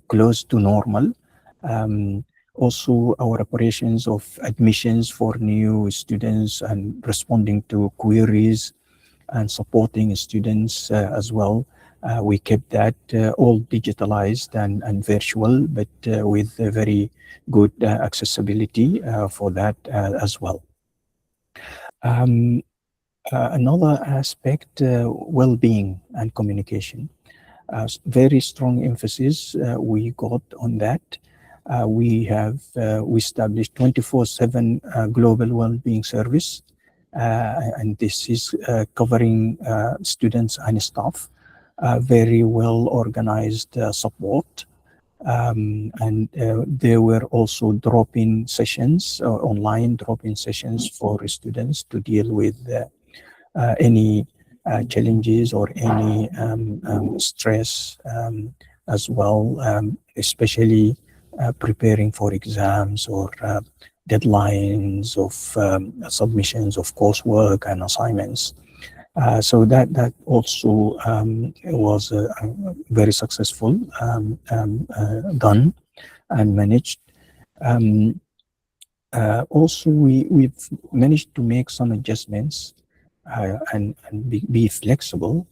close to normal. Also, our operations of admissions for new students and responding to queries and supporting students as well. We kept that all digitalized and virtual, but with a very good accessibility for that as well. Another aspect, well-being and communication. Very strong emphasis we got on that. We established 24/7 global well-being service, and this is covering students and staff. Very well organized support, and there were also drop-in sessions, online drop-in sessions for students to deal with any challenges or any stress as well, especially preparing for exams or deadlines of submissions of coursework and assignments. So that also was very successful, done and managed. Also, we've managed to make some adjustments and be flexible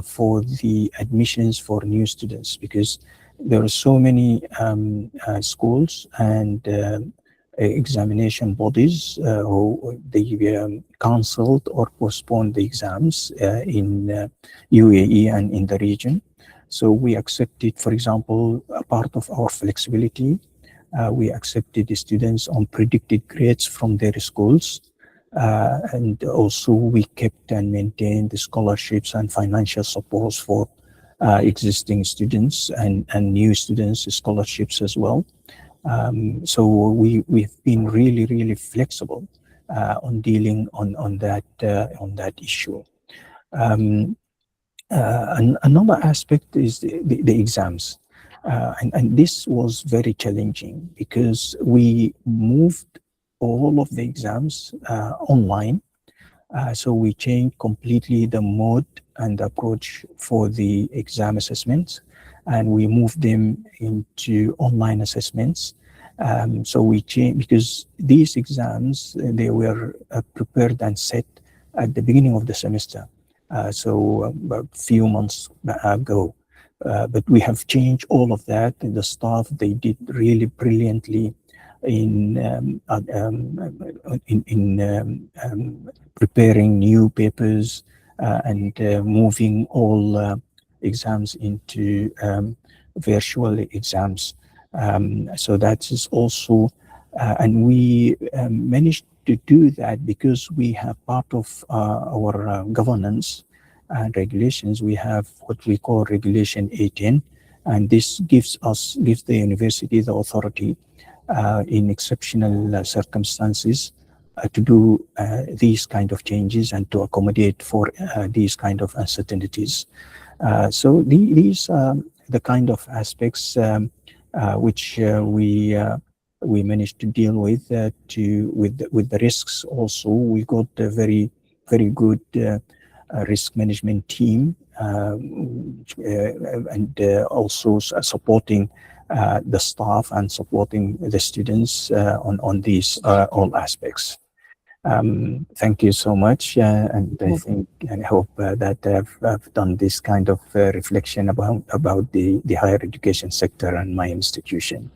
for the admissions for new students, because there are so many schools and examination bodies who they cancelled or postponed the exams in UAE and in the region. So we accepted, for example, a part of our flexibility. We accepted the students on predicted grades from their schools. And also we kept and maintained the scholarships and financial supports for existing students and new students scholarships as well. So we've been really flexible on dealing on that issue. Another aspect is the exams, and this was very challenging because we moved all of the exams online. So we changed completely the mode and approach for the exam assessments, and we moved them into online assessments. So we changed because these exams, they were prepared and set at the beginning of the semester. So about a few months ago. But we have changed all of that. The staff, they did really brilliantly in preparing new papers and moving all exams into virtual exams. So that is also, and we managed to do that because we have part of our governance and regulations. We have what we call Regulation 18, and this gives the university the authority in exceptional circumstances to do these kind of changes and to accommodate for these kind of uncertainties. So these are the kind of aspects which we managed to deal with. With the risks also, we got a very good risk management team, and also supporting the staff and supporting the students on these all aspects. Thank you so much, and I think and hope that I've done this kind of reflection about the higher education sector and my institution.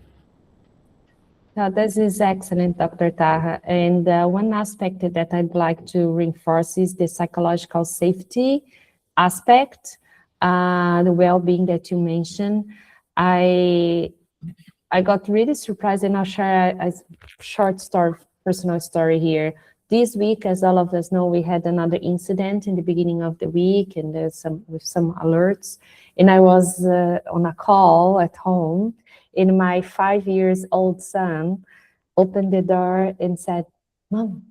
Now, this is excellent, Dr. Taha. And one aspect that I'd like to reinforce is the psychological safety aspect, the well-being that you mentioned. I got really surprised, and I'll share a short story, personal story here. This week, as all of us know, we had another incident in the beginning of the week, and there's with some alerts. And I was on a call at home, and my 5-year-old son opened the door and said, Mom,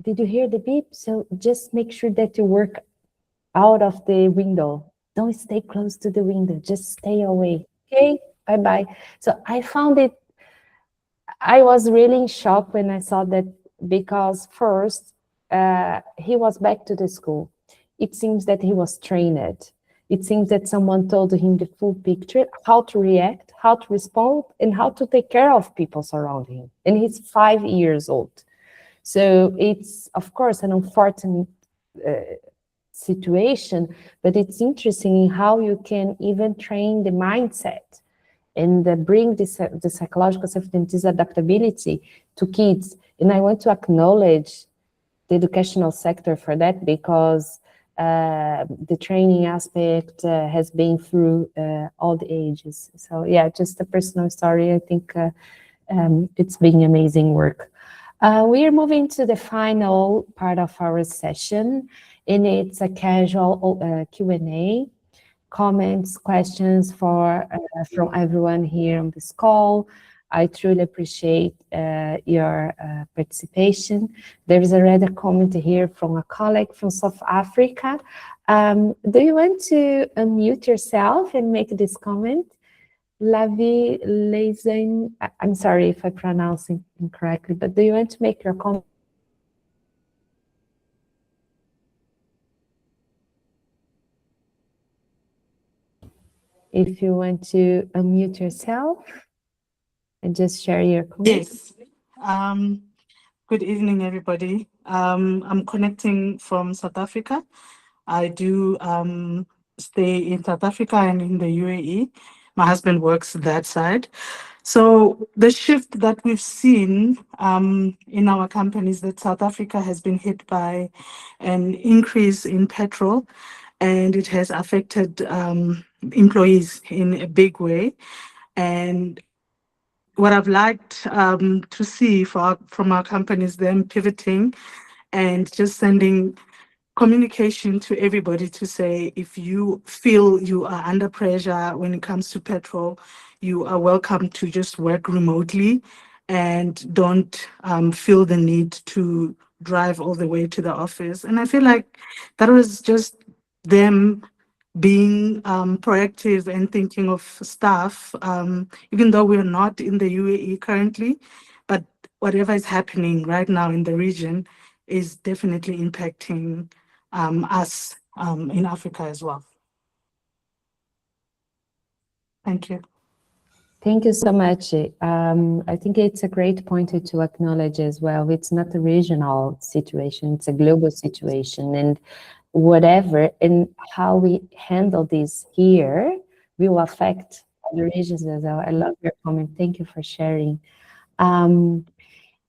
did you hear the beep? So just make sure that you work out of the window. Don't stay close to the window, just stay away. Okay, bye-bye. So I found it, I was really in shock when I saw that, because first, he was back to the school. It seems that he was trained. It seems that someone told him the full picture, how to react, how to respond, and how to take care of people surrounding him. And he's 5 years old. So it's, of course, an unfortunate situation, but it's interesting how you can even train the mindset and bring the psychological safety and this adaptability to kids. And I want to acknowledge the educational sector for that, because the training aspect has been through all the ages. So yeah, just a personal story. I think it's been amazing work. We are moving to the final part of our session, and it's a casual Q&A. Comments, questions from everyone here on this call. I truly appreciate your participation. There is already a comment here from a colleague from South Africa. Do you want to unmute yourself and make this comment? Lavi Lezen, I'm sorry if I pronounce it incorrectly, but do you want to make your comment? If you want to unmute yourself and just share your comments. Yes. Good evening, everybody. I'm connecting from South Africa. I do stay in South Africa and in the UAE. My husband works that side. So the shift that we've seen in our companies, that South Africa has been hit by an increase in petrol, and it has affected employees in a big way. And what I've liked to see from our companies, them pivoting and just sending communication to everybody to say, if you feel you are under pressure when it comes to petrol, you are welcome to just work remotely and don't feel the need to drive all the way to the office. And I feel like that was just them being proactive and thinking of staff, even though we're not in the UAE currently, but whatever is happening right now in the region is definitely impacting us in Africa as well. Thank you. Thank you so much. I think it's a great point to acknowledge as well. It's not a regional situation, it's a global situation, and whatever and how we handle this here will affect other regions as well. I love your comment. Thank you for sharing.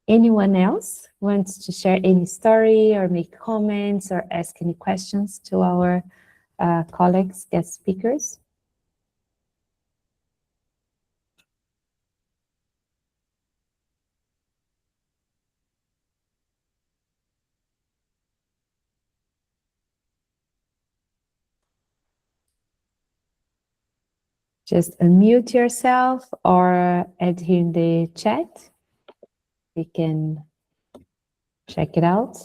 Anyone else wants to share any story or make comments or ask any questions to our colleagues, guest speakers? Just unmute yourself or add here in the chat. We can check it out.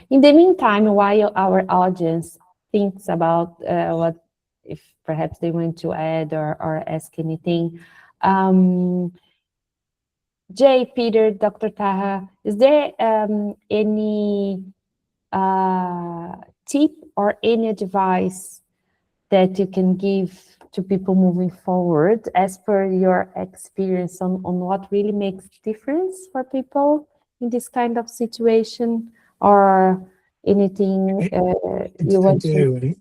In the meantime, while our audience thinks about what, if perhaps they want to add or ask anything, Jay, Peter, Dr. Taha, is there any tip or any advice that you can give to people moving forward as per your experience on what really makes difference for people in this kind of situation, or anything you want to?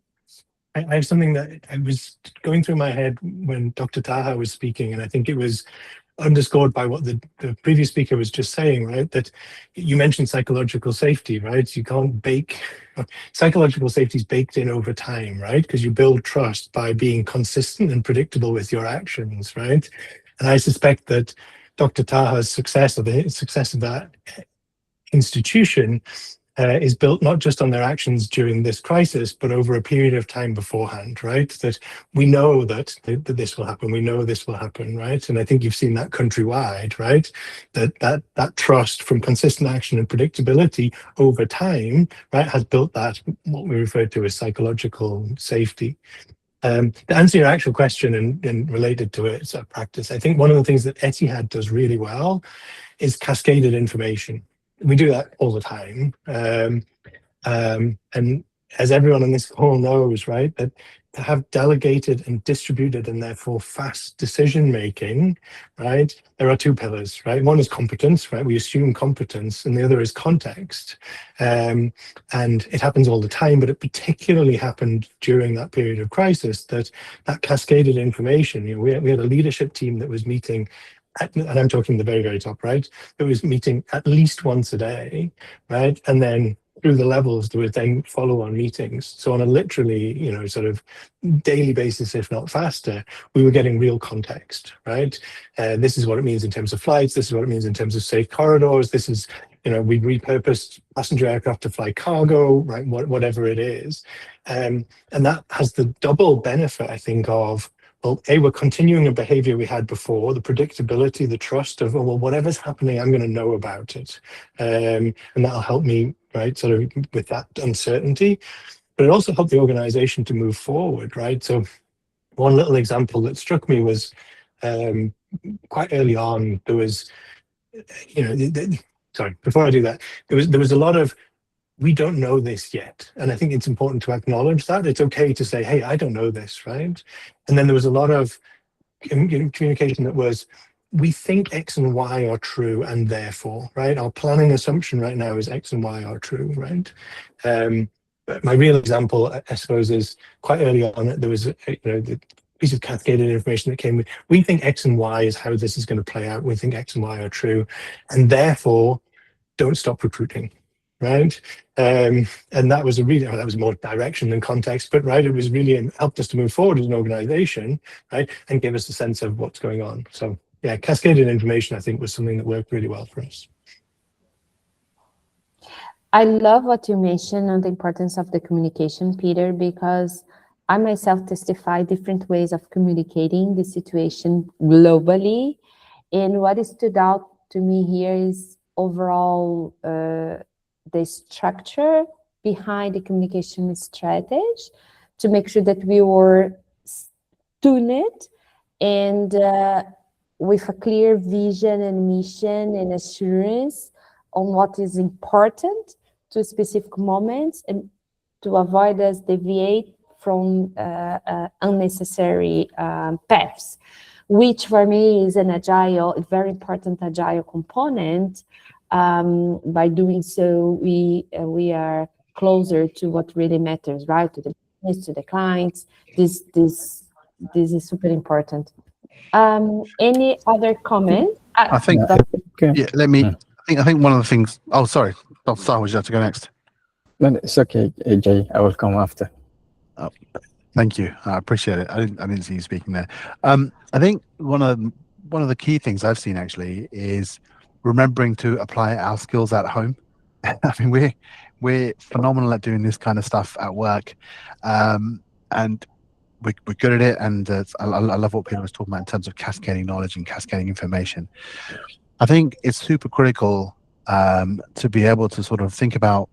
I have something that I was going through my head when Dr. Taha was speaking, and I think it was underscored by what the previous speaker was just saying, right? That you mentioned psychological safety, right? You can't bake, psychological safety is baked in over time, right? Because you build trust by being consistent and predictable with your actions, right? And I suspect that Dr. Taha's success, or the success of that institution, is built not just on their actions during this crisis, but over a period of time beforehand, right? That we know that this will happen, we know this will happen, right? And I think you've seen that countrywide, right? That trust from consistent action and predictability over time, right, has built that, what we refer to as psychological safety. To answer your actual question and related to it, so practice, I think one of the things that Etihad does really well is cascaded information. We do that all the time. And as everyone on this call knows, right, that to have delegated and distributed and therefore fast decision making, right, there are two pillars, right? One is competence, right? We assume competence, and the other is context. And it happens all the time, but it particularly happened during that period of crisis, that cascaded information. You know, we had a leadership team that was meeting, and I'm talking the very, very top, right? It was meeting at least once a day, right? And then through the levels, there was then follow-on meetings. So on a literally, you know, sort of daily basis, if not faster, we were getting real context, right? This is what it means in terms of flights. This is what it means in terms of safe corridors. This is, you know, we repurposed passenger aircraft to fly cargo, right? Whatever it is. And that has the double benefit, I think, of, well, A, we're continuing a behavior we had before, the predictability, the trust of, oh, well, whatever's happening, I'm going to know about it. And that'll help me, right, sort of with that uncertainty. But it also helped the organization to move forward, right? So one little example that struck me was quite early on, there was, you know, sorry, before I do that, there was a lot of, we don't know this yet. And I think it's important to acknowledge that. It's okay to say, hey, I don't know this, right? And then there was a lot of communication that was, we think X and Y are true, and therefore, right? Our planning assumption right now is X and Y are true, right? But my real example, I suppose, is quite early on, there was, you know, the piece of cascaded information that came with, we think X and Y is how this is going to play out. We think X and Y are true, and therefore, don't stop recruiting. Right, and that was that was more direction than context, but right, it was really helped us to move forward as an organization, right, and give us a sense of what's going on. So yeah, cascaded information, I think, was something that worked really well for us. I love what you mentioned on the importance of the communication, Peter, because I myself testify different ways of communicating the situation globally, and what stood out to me here is overall the structure behind the communication strategy to make sure that we were tuned and with a clear vision and mission and assurance on what is important to specific moments, and to avoid us deviate from unnecessary paths. which for me is a very important agile component. By doing so, we are closer to what really matters, right? To the business, to the clients. This is super important. Any other comment? I think. Yeah, let me. I think one of the things. Oh, sorry. Dr. Taha, would you like to go next? No, it's okay, Jay. I will come after. Oh, thank you. I appreciate it. I didn't see you speaking there. I think one of the key things I've seen actually is remembering to apply our skills at home. I mean, we're phenomenal at doing this kind of stuff at work, and we're good at it. And I love what Peter was talking about in terms of cascading knowledge and cascading information. I think it's super critical to be able to sort of think about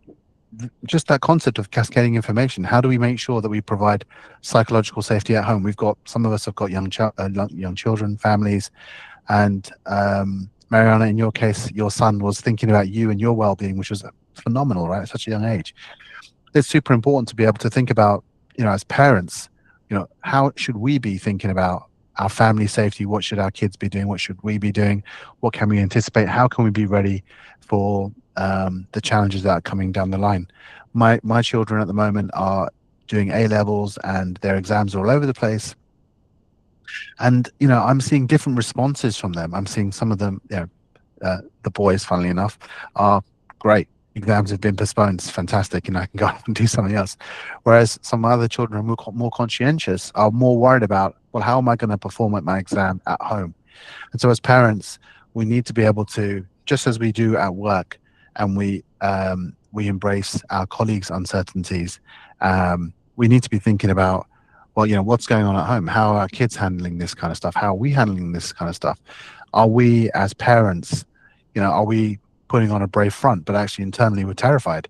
just that concept of cascading information. How do we make sure that we provide psychological safety at home? Some of us have got young children, families, and Mariana, in your case, your son was thinking about you and your well-being, which was phenomenal, right? At such a young age. It's super important to be able to think about, as parents, how should we be thinking about our family safety? What should our kids be doing? What should we be doing? What can we anticipate? How can we be ready for the challenges that are coming down the line? My children at the moment are doing A-levels and their exams are all over the place. And, I'm seeing different responses from them. I'm seeing some of them, the boys, funnily enough, are great. Exams have been postponed. It's fantastic. I can go off and do something else. Whereas some other children who are more conscientious are more worried about, well, how am I going to perform at my exam at home? And so as parents, we need to be able to, just as we do at work, and we embrace our colleagues' uncertainties, we need to be thinking about, well, what's going on at home? How are our kids handling this kind of stuff? How are we handling this kind of stuff? Are we, as parents, are we putting on a brave front, but actually internally we're terrified?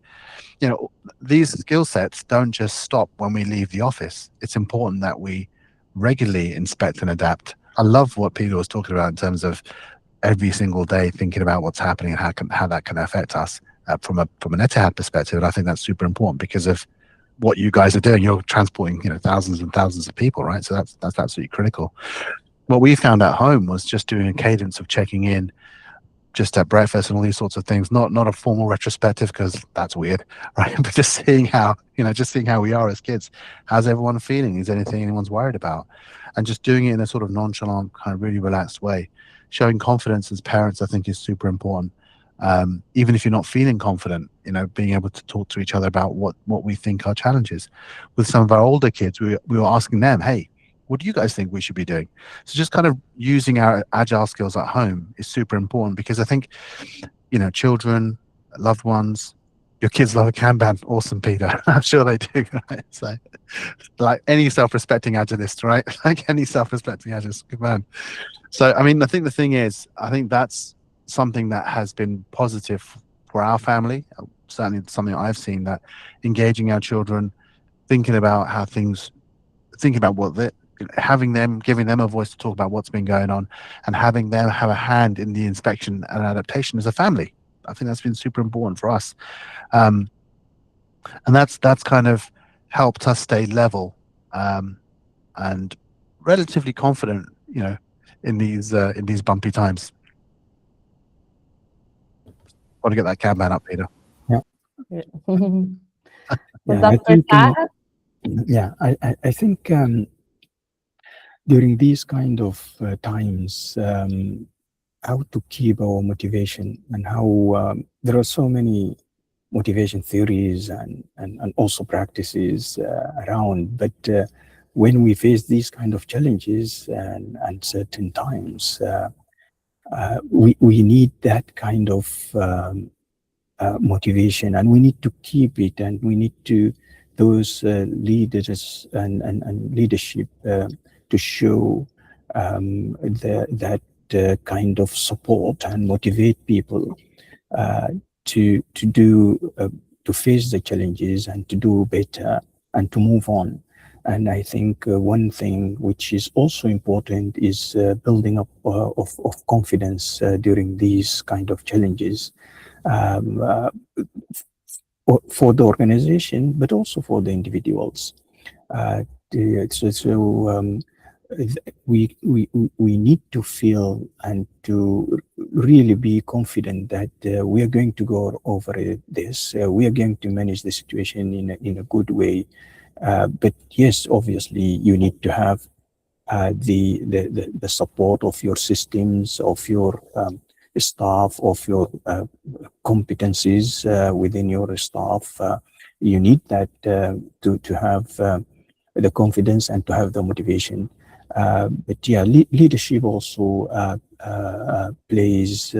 These skill sets don't just stop when we leave the office. It's important that we regularly inspect and adapt. I love what Peter was talking about in terms of every single day thinking about what's happening and how that can affect us from an Etihad perspective. And I think that's super important because of what you guys are doing. You're transporting thousands and thousands of people, right? So that's absolutely critical. What we found at home was just doing a cadence of checking in just at breakfast and all these sorts of things, not a formal retrospective because that's weird, right? But just seeing how we are as kids. How's everyone feeling? Is anything anyone's worried about? And just doing it in a sort of nonchalant, kind of really relaxed way. Showing confidence as parents, I think, is super important. Even if you're not feeling confident, being able to talk to each other about what we think are challenges. With some of our older kids, we were asking them, hey, what do you guys think we should be doing? So just kind of using our agile skills at home is super important because I think, children, loved ones, your kids love a Kanban. Awesome, Peter. I'm sure they do. Right? So, like any self-respecting agilist, right? Like any self-respecting agilist, good man. So, I mean, I think the thing is, I think that's something that has been positive for our family. Certainly something I've seen, that engaging our children, thinking about giving them a voice to talk about what's been going on and having them have a hand in the inspection and adaptation as a family. I think that's been super important for us. And that's kind of helped us stay level and relatively confident, in these bumpy times. Want to get that Kanban up, Peter? Yeah. I think during these kind of times, how to keep our motivation and how there are so many motivation theories and also practices around, but when we face these kind of challenges and uncertain times, we need that kind of motivation, and we need to keep it, and we need to those leaders and leadership to show that kind of support and motivate people to face the challenges and to do better and to move on. And I think one thing which is also important is building up of confidence during these kind of challenges for the organization, but also for the individuals. we need to feel and to really be confident that we are going to go over this. We are going to manage the situation in a good way. But yes, obviously, you need to have the support of your systems, of your staff, of your competencies within your staff. You need that to have the confidence and to have the motivation. But yeah, leadership also plays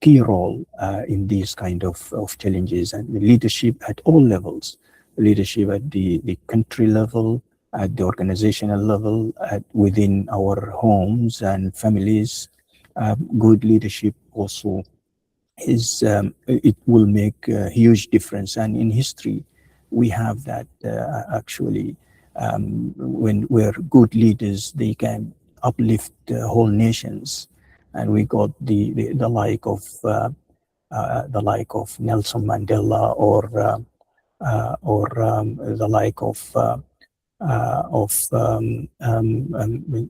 key role in these kind of challenges, and leadership at all levels, leadership at the country level, at the organizational level, within our homes and families. Good leadership also is it will make a huge difference, and in history we have that actually where good leaders, they can uplift whole nations, and we got the like of Nelson Mandela, or the like of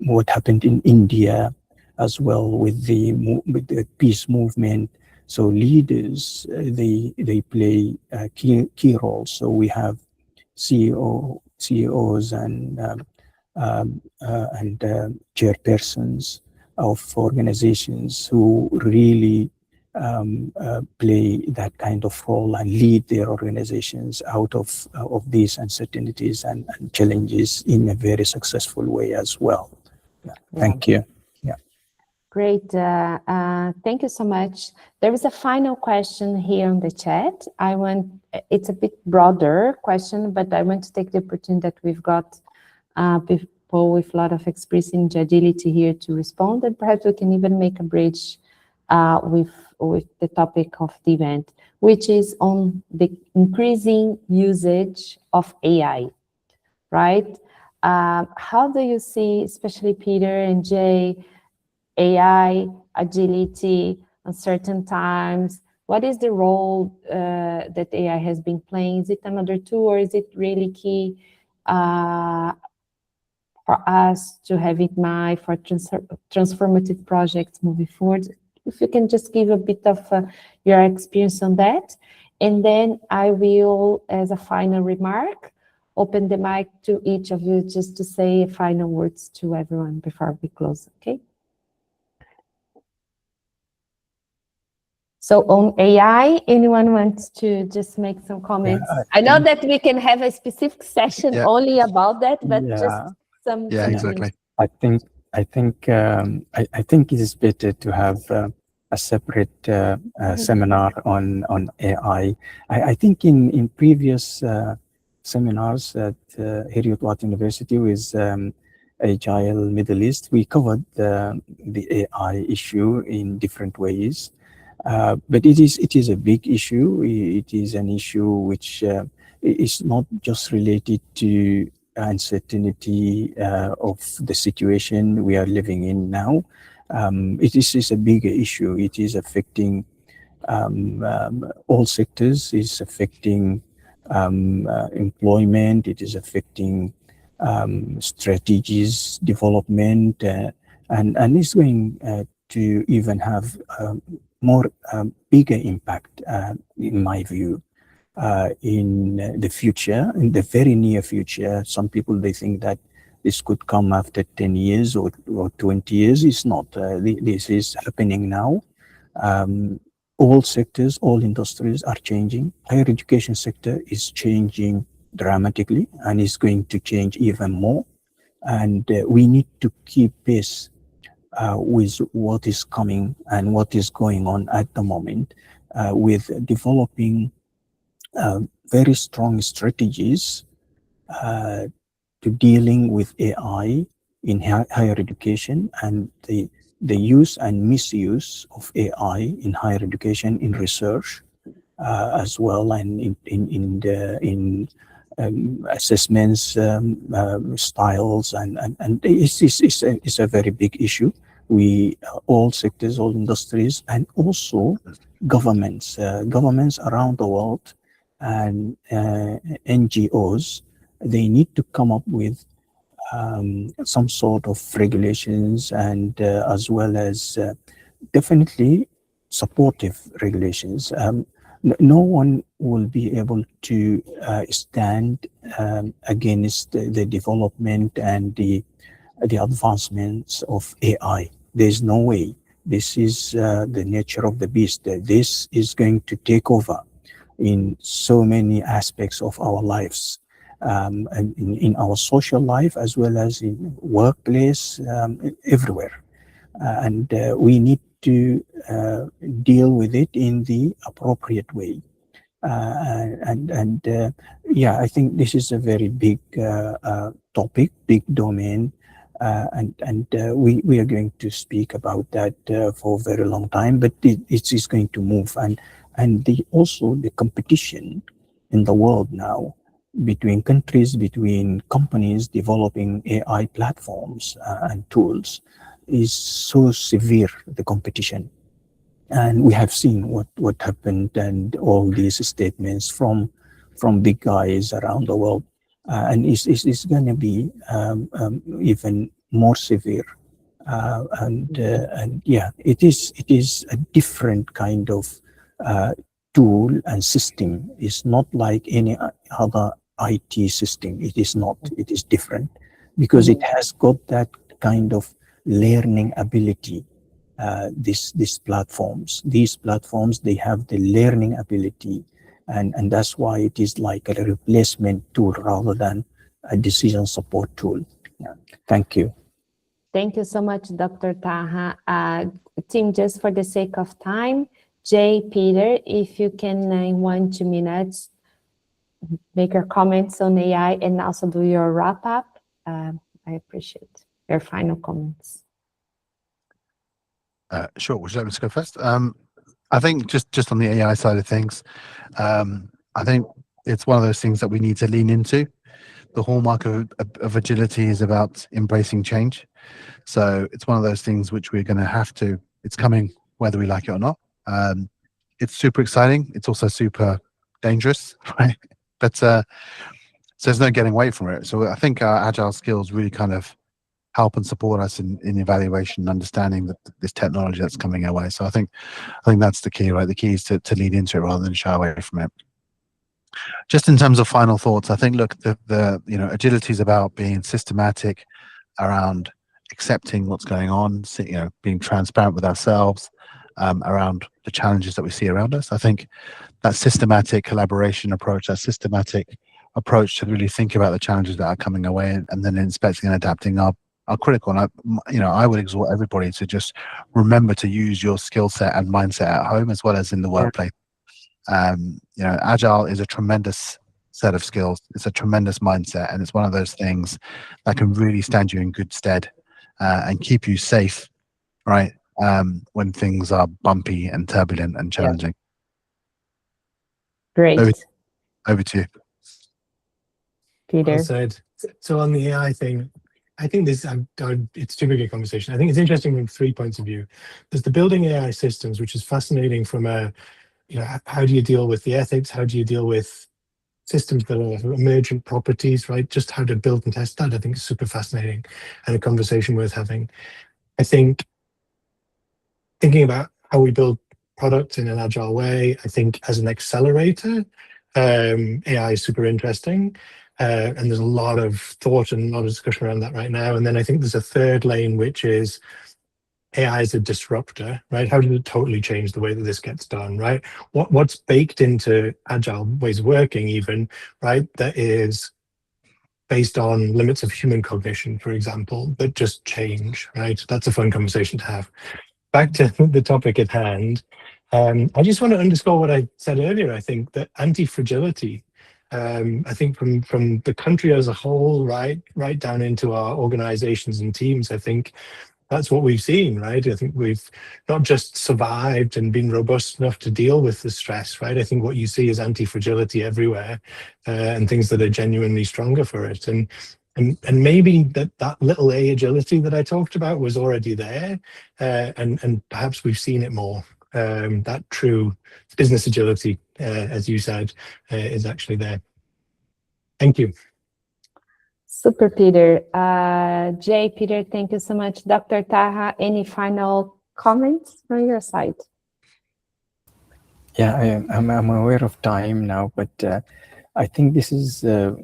what happened in India as well with the peace movement. So leaders, they play key roles. So we have CEOs and chairpersons of organizations who really play that kind of role and lead their organizations out of these uncertainties and challenges in a very successful way as well. Yeah. Thank you. Yeah. Great. Thank you so much. There is a final question here on the chat. It's a bit broader question, but I want to take the opportunity that we've got people with a lot of experience in agility here to respond, and perhaps we can even make a bridge with the topic of the event, which is on the increasing usage of AI, right? How do you see, especially Peter and Jay, AI, agility, uncertain times? What is the role that AI has been playing? Is it another tool, or is it really key for us to have in mind for transformative projects moving forward? If you can just give a bit of your experience on that. And then I will, as a final remark, open the mic to each of you just to say final words to everyone before we close, okay? So on AI, anyone wants to just make some comments? Yeah, I know that we can have a specific session only about that, but just some. Yeah, exactly. I think it is better to have a separate seminar on AI. I think in previous seminars at Heriot-Watt University with Agile Middle East, we covered the AI issue in different ways. But it is a big issue. It is an issue which is not just related to uncertainty of the situation we are living in now. It is a bigger issue. It is affecting all sectors. It's affecting employment. It is affecting strategies, development, and it's going to even have more bigger impact, in my view, in the future, in the very near future. Some people, they think that this could come after 10 years or 20 years. It's not. This is happening now. All sectors, all industries are changing. Higher education sector is changing dramatically and is going to change even more. And we need to keep pace with what is coming and what is going on at the moment, with developing very strong strategies to dealing with AI in higher education, and the use and misuse of AI in higher education, in research as well, and in assessments, styles, and it's a very big issue. All sectors, all industries, and also governments around the world, and NGOs, they need to come up with some sort of regulations, and as well as definitely supportive regulations. No one will be able to stand against the development and the advancements of AI. There's no way. This is the nature of the beast. This is going to take over in so many aspects of our lives, and in our social life as well as in workplace, everywhere. And we need to deal with it in the appropriate way. Yeah, I think this is a very big topic, big domain, and we are going to speak about that for a very long time. But it is going to move, and also the competition in the world now between countries, between companies developing AI platforms and tools is so severe, the competition. And we have seen what happened, and all these statements from big guys around the world, and it's going to be even more severe. And yeah, it is a different kind of tool and system. It's not like any other IT system. It is not. It is different because it has got that kind of learning ability. These platforms, they have the learning ability, and that's why it is like a replacement tool rather than a decision support tool. Yeah. Thank you. Thank you so much, Dr. Taha. Team, just for the sake of time, Jay, Peter, if you can in 1-2 minutes make your comments on AI and also do your wrap up, I appreciate your final comments. Sure. Would you like me to go first? I think just on the AI side of things, I think it's one of those things that we need to lean into. The hallmark of agility is about embracing change. So it's one of those things which we're going to have to. It's coming whether we like it or not. It's super exciting. It's also super dangerous, right? But so there's no getting away from it. So I think our agile skills really kind of help and support us in evaluation and understanding that this technology that's coming our way. So I think that's the key, right? The key is to lead into it rather than shy away from it. Just in terms of final thoughts, I think, look, the agility is about being systematic around accepting what's going on, being transparent with ourselves around the challenges that we see around us. I think that systematic collaboration approach, that systematic approach to really think about the challenges that are coming our way and then inspecting and adapting are critical. And I would exhort everybody to just remember to use your skill set and mindset at home as well as in the workplace. Agile is a tremendous set of skills. It's a tremendous mindset, and it's one of those things that can really stand you in good stead and keep you safe, right? When things are bumpy and turbulent and challenging. Great. Over to you, Peter. Well said. So on the AI thing, I think this it's too big a conversation. I think it's interesting from 3 points of view. There's the building AI systems, which is fascinating from how do you deal with the ethics? How do you deal with systems that are emergent properties, right? Just how to build and test that, I think is super fascinating and a conversation worth having. I think thinking about how we build products in an agile way, I think as an accelerator, AI is super interesting. And there's a lot of thought and a lot of discussion around that right now. And then I think there's a third lane, which is AI is a disruptor, right? How does it totally change the way that this gets done, right? What's baked into agile ways of working even, right? That is based on limits of human cognition, for example, that just change, right? That's a fun conversation to have. Back to the topic at hand. I just want to underscore what I said earlier. I think that anti-fragility, I think from the country as a whole, right down into our organizations and teams, I think that's what we've seen, right? I think we've not just survived and been robust enough to deal with the stress, right? I think what you see is anti-fragility everywhere, and things that are genuinely stronger for it. And maybe that little A agility that I talked about was already there, and perhaps we've seen it more. That true business agility, as you said, is actually there. Thank you. Super, Peter. Jay, Peter, thank you so much. Dr. Taha, any final comments from your side? Yeah, I'm aware of time now, but I think this is a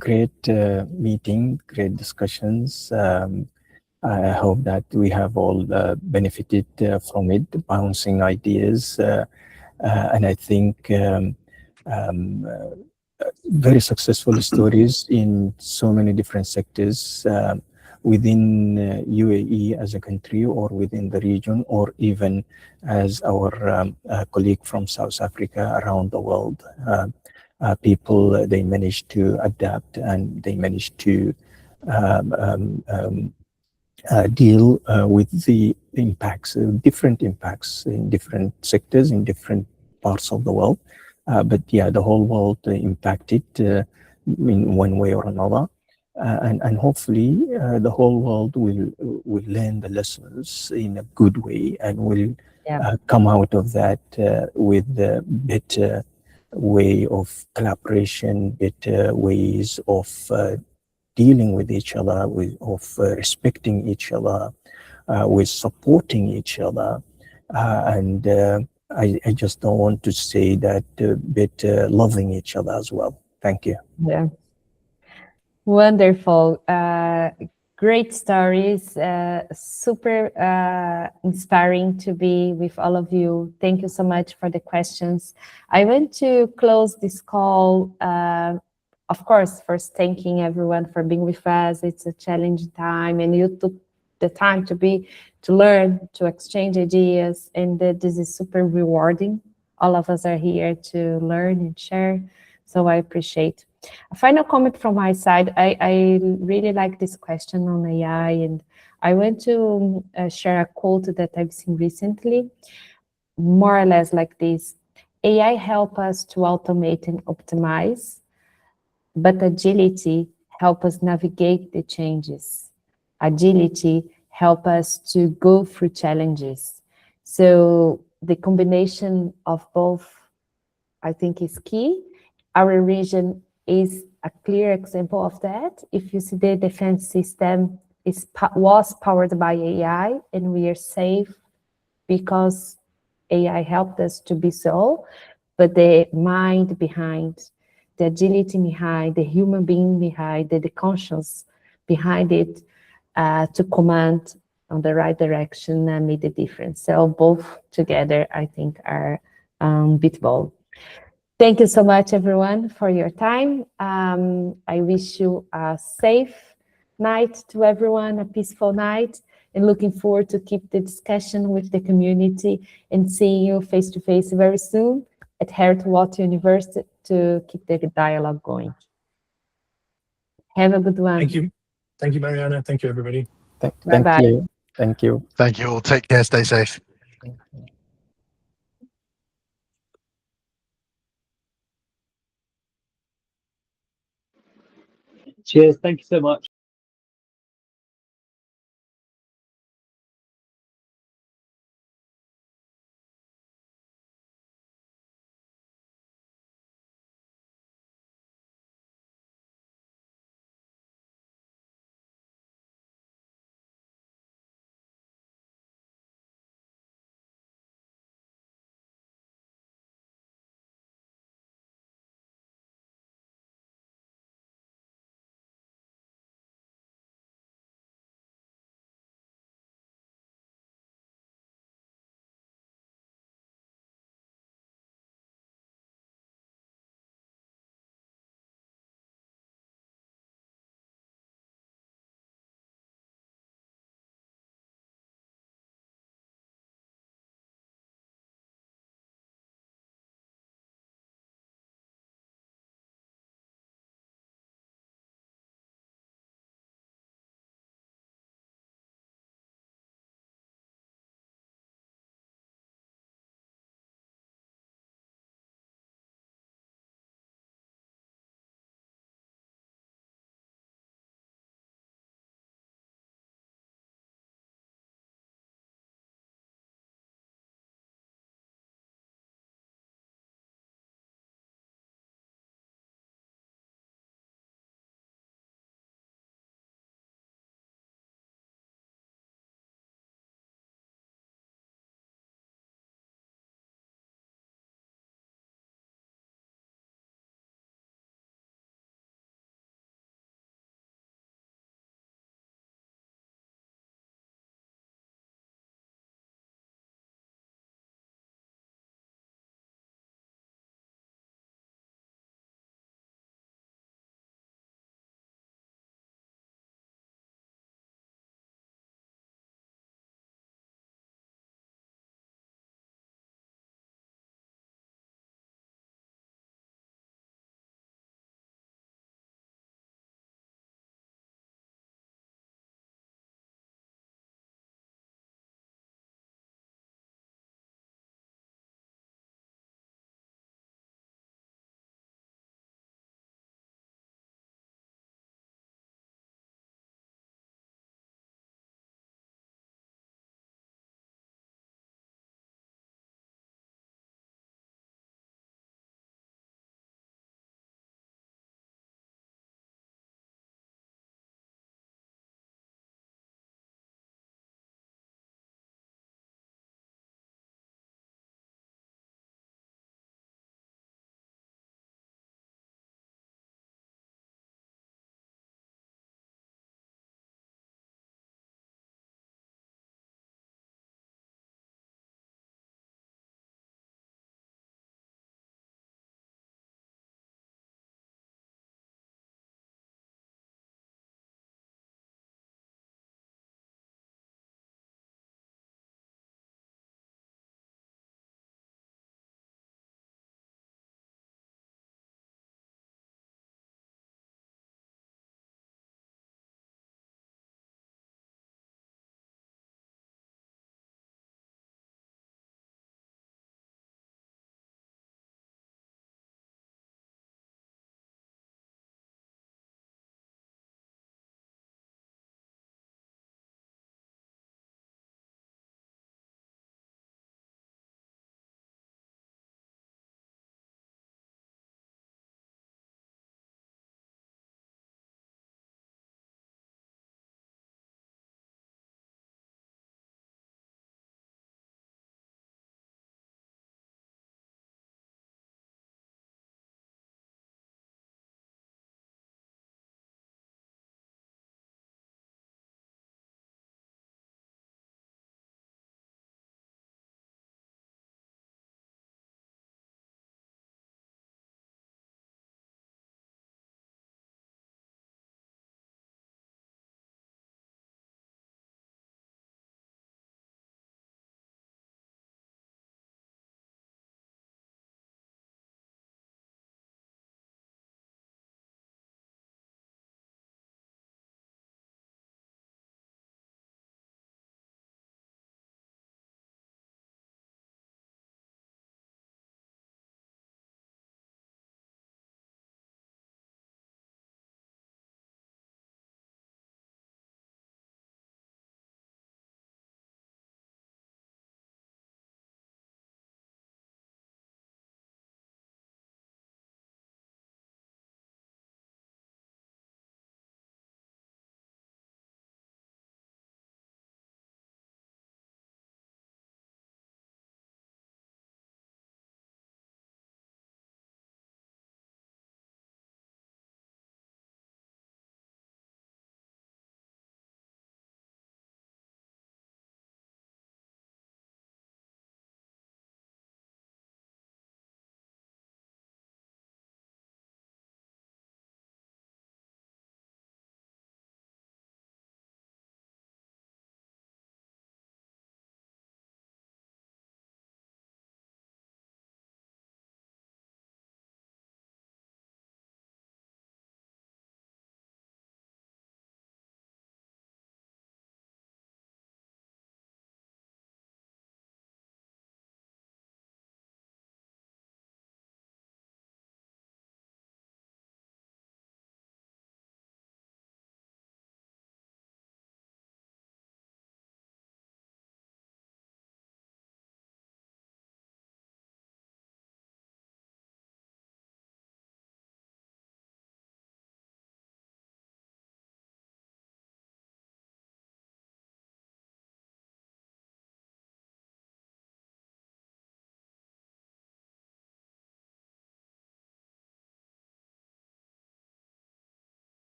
great meeting, great discussions. I hope that we have all benefited from it, bouncing ideas, and I think very successful stories in so many different sectors within UAE as a country, or within the region, or even as our colleague from South Africa, around the world. People, they managed to adapt, and they managed to deal with the impacts, different impacts in different sectors, in different parts of the world. But yeah, the whole world impacted in one way or another. And hopefully the whole world will learn the lessons in a good way, and will come out of that with a better way of collaboration, better ways of dealing with each other, of respecting each other, with supporting each other. And I just don't want to say that, but loving each other as well. Thank you. Yeah. Wonderful. Great stories. Super inspiring to be with all of you. Thank you so much for the questions. I want to close this call. Of course, first thanking everyone for being with us. It's a challenging time, and you took the time to learn, to exchange ideas, and this is super rewarding. All of us are here to learn and share, so I appreciate. A final comment from my side. I really like this question on AI, and I want to share a quote that I've seen recently, more or less like this: AI help us to automate and optimize, but agility help us navigate the changes. Agility help us to go through challenges. So the combination of both, I think, is key. Our region is a clear example of that. If you see, the defense system was powered by AI, and we are safe because AI helped us to be so. But the mind behind, the agility behind, the human being behind, the conscience behind it, to command on the right direction made a difference. So both together, I think, are beatable. Thank you so much, everyone, for your time. I wish you a safe night to everyone, a peaceful night, and looking forward to keep the discussion with the community and seeing you face-to-face very soon at Heriot-Watt University to keep the dialogue going. Have a good one. Thank you. Thank you, Mariana. Thank you, everybody. Thank Bye-bye. you. Thank you. Thank you all. Take care. Stay safe. Cheers. Thank you so much.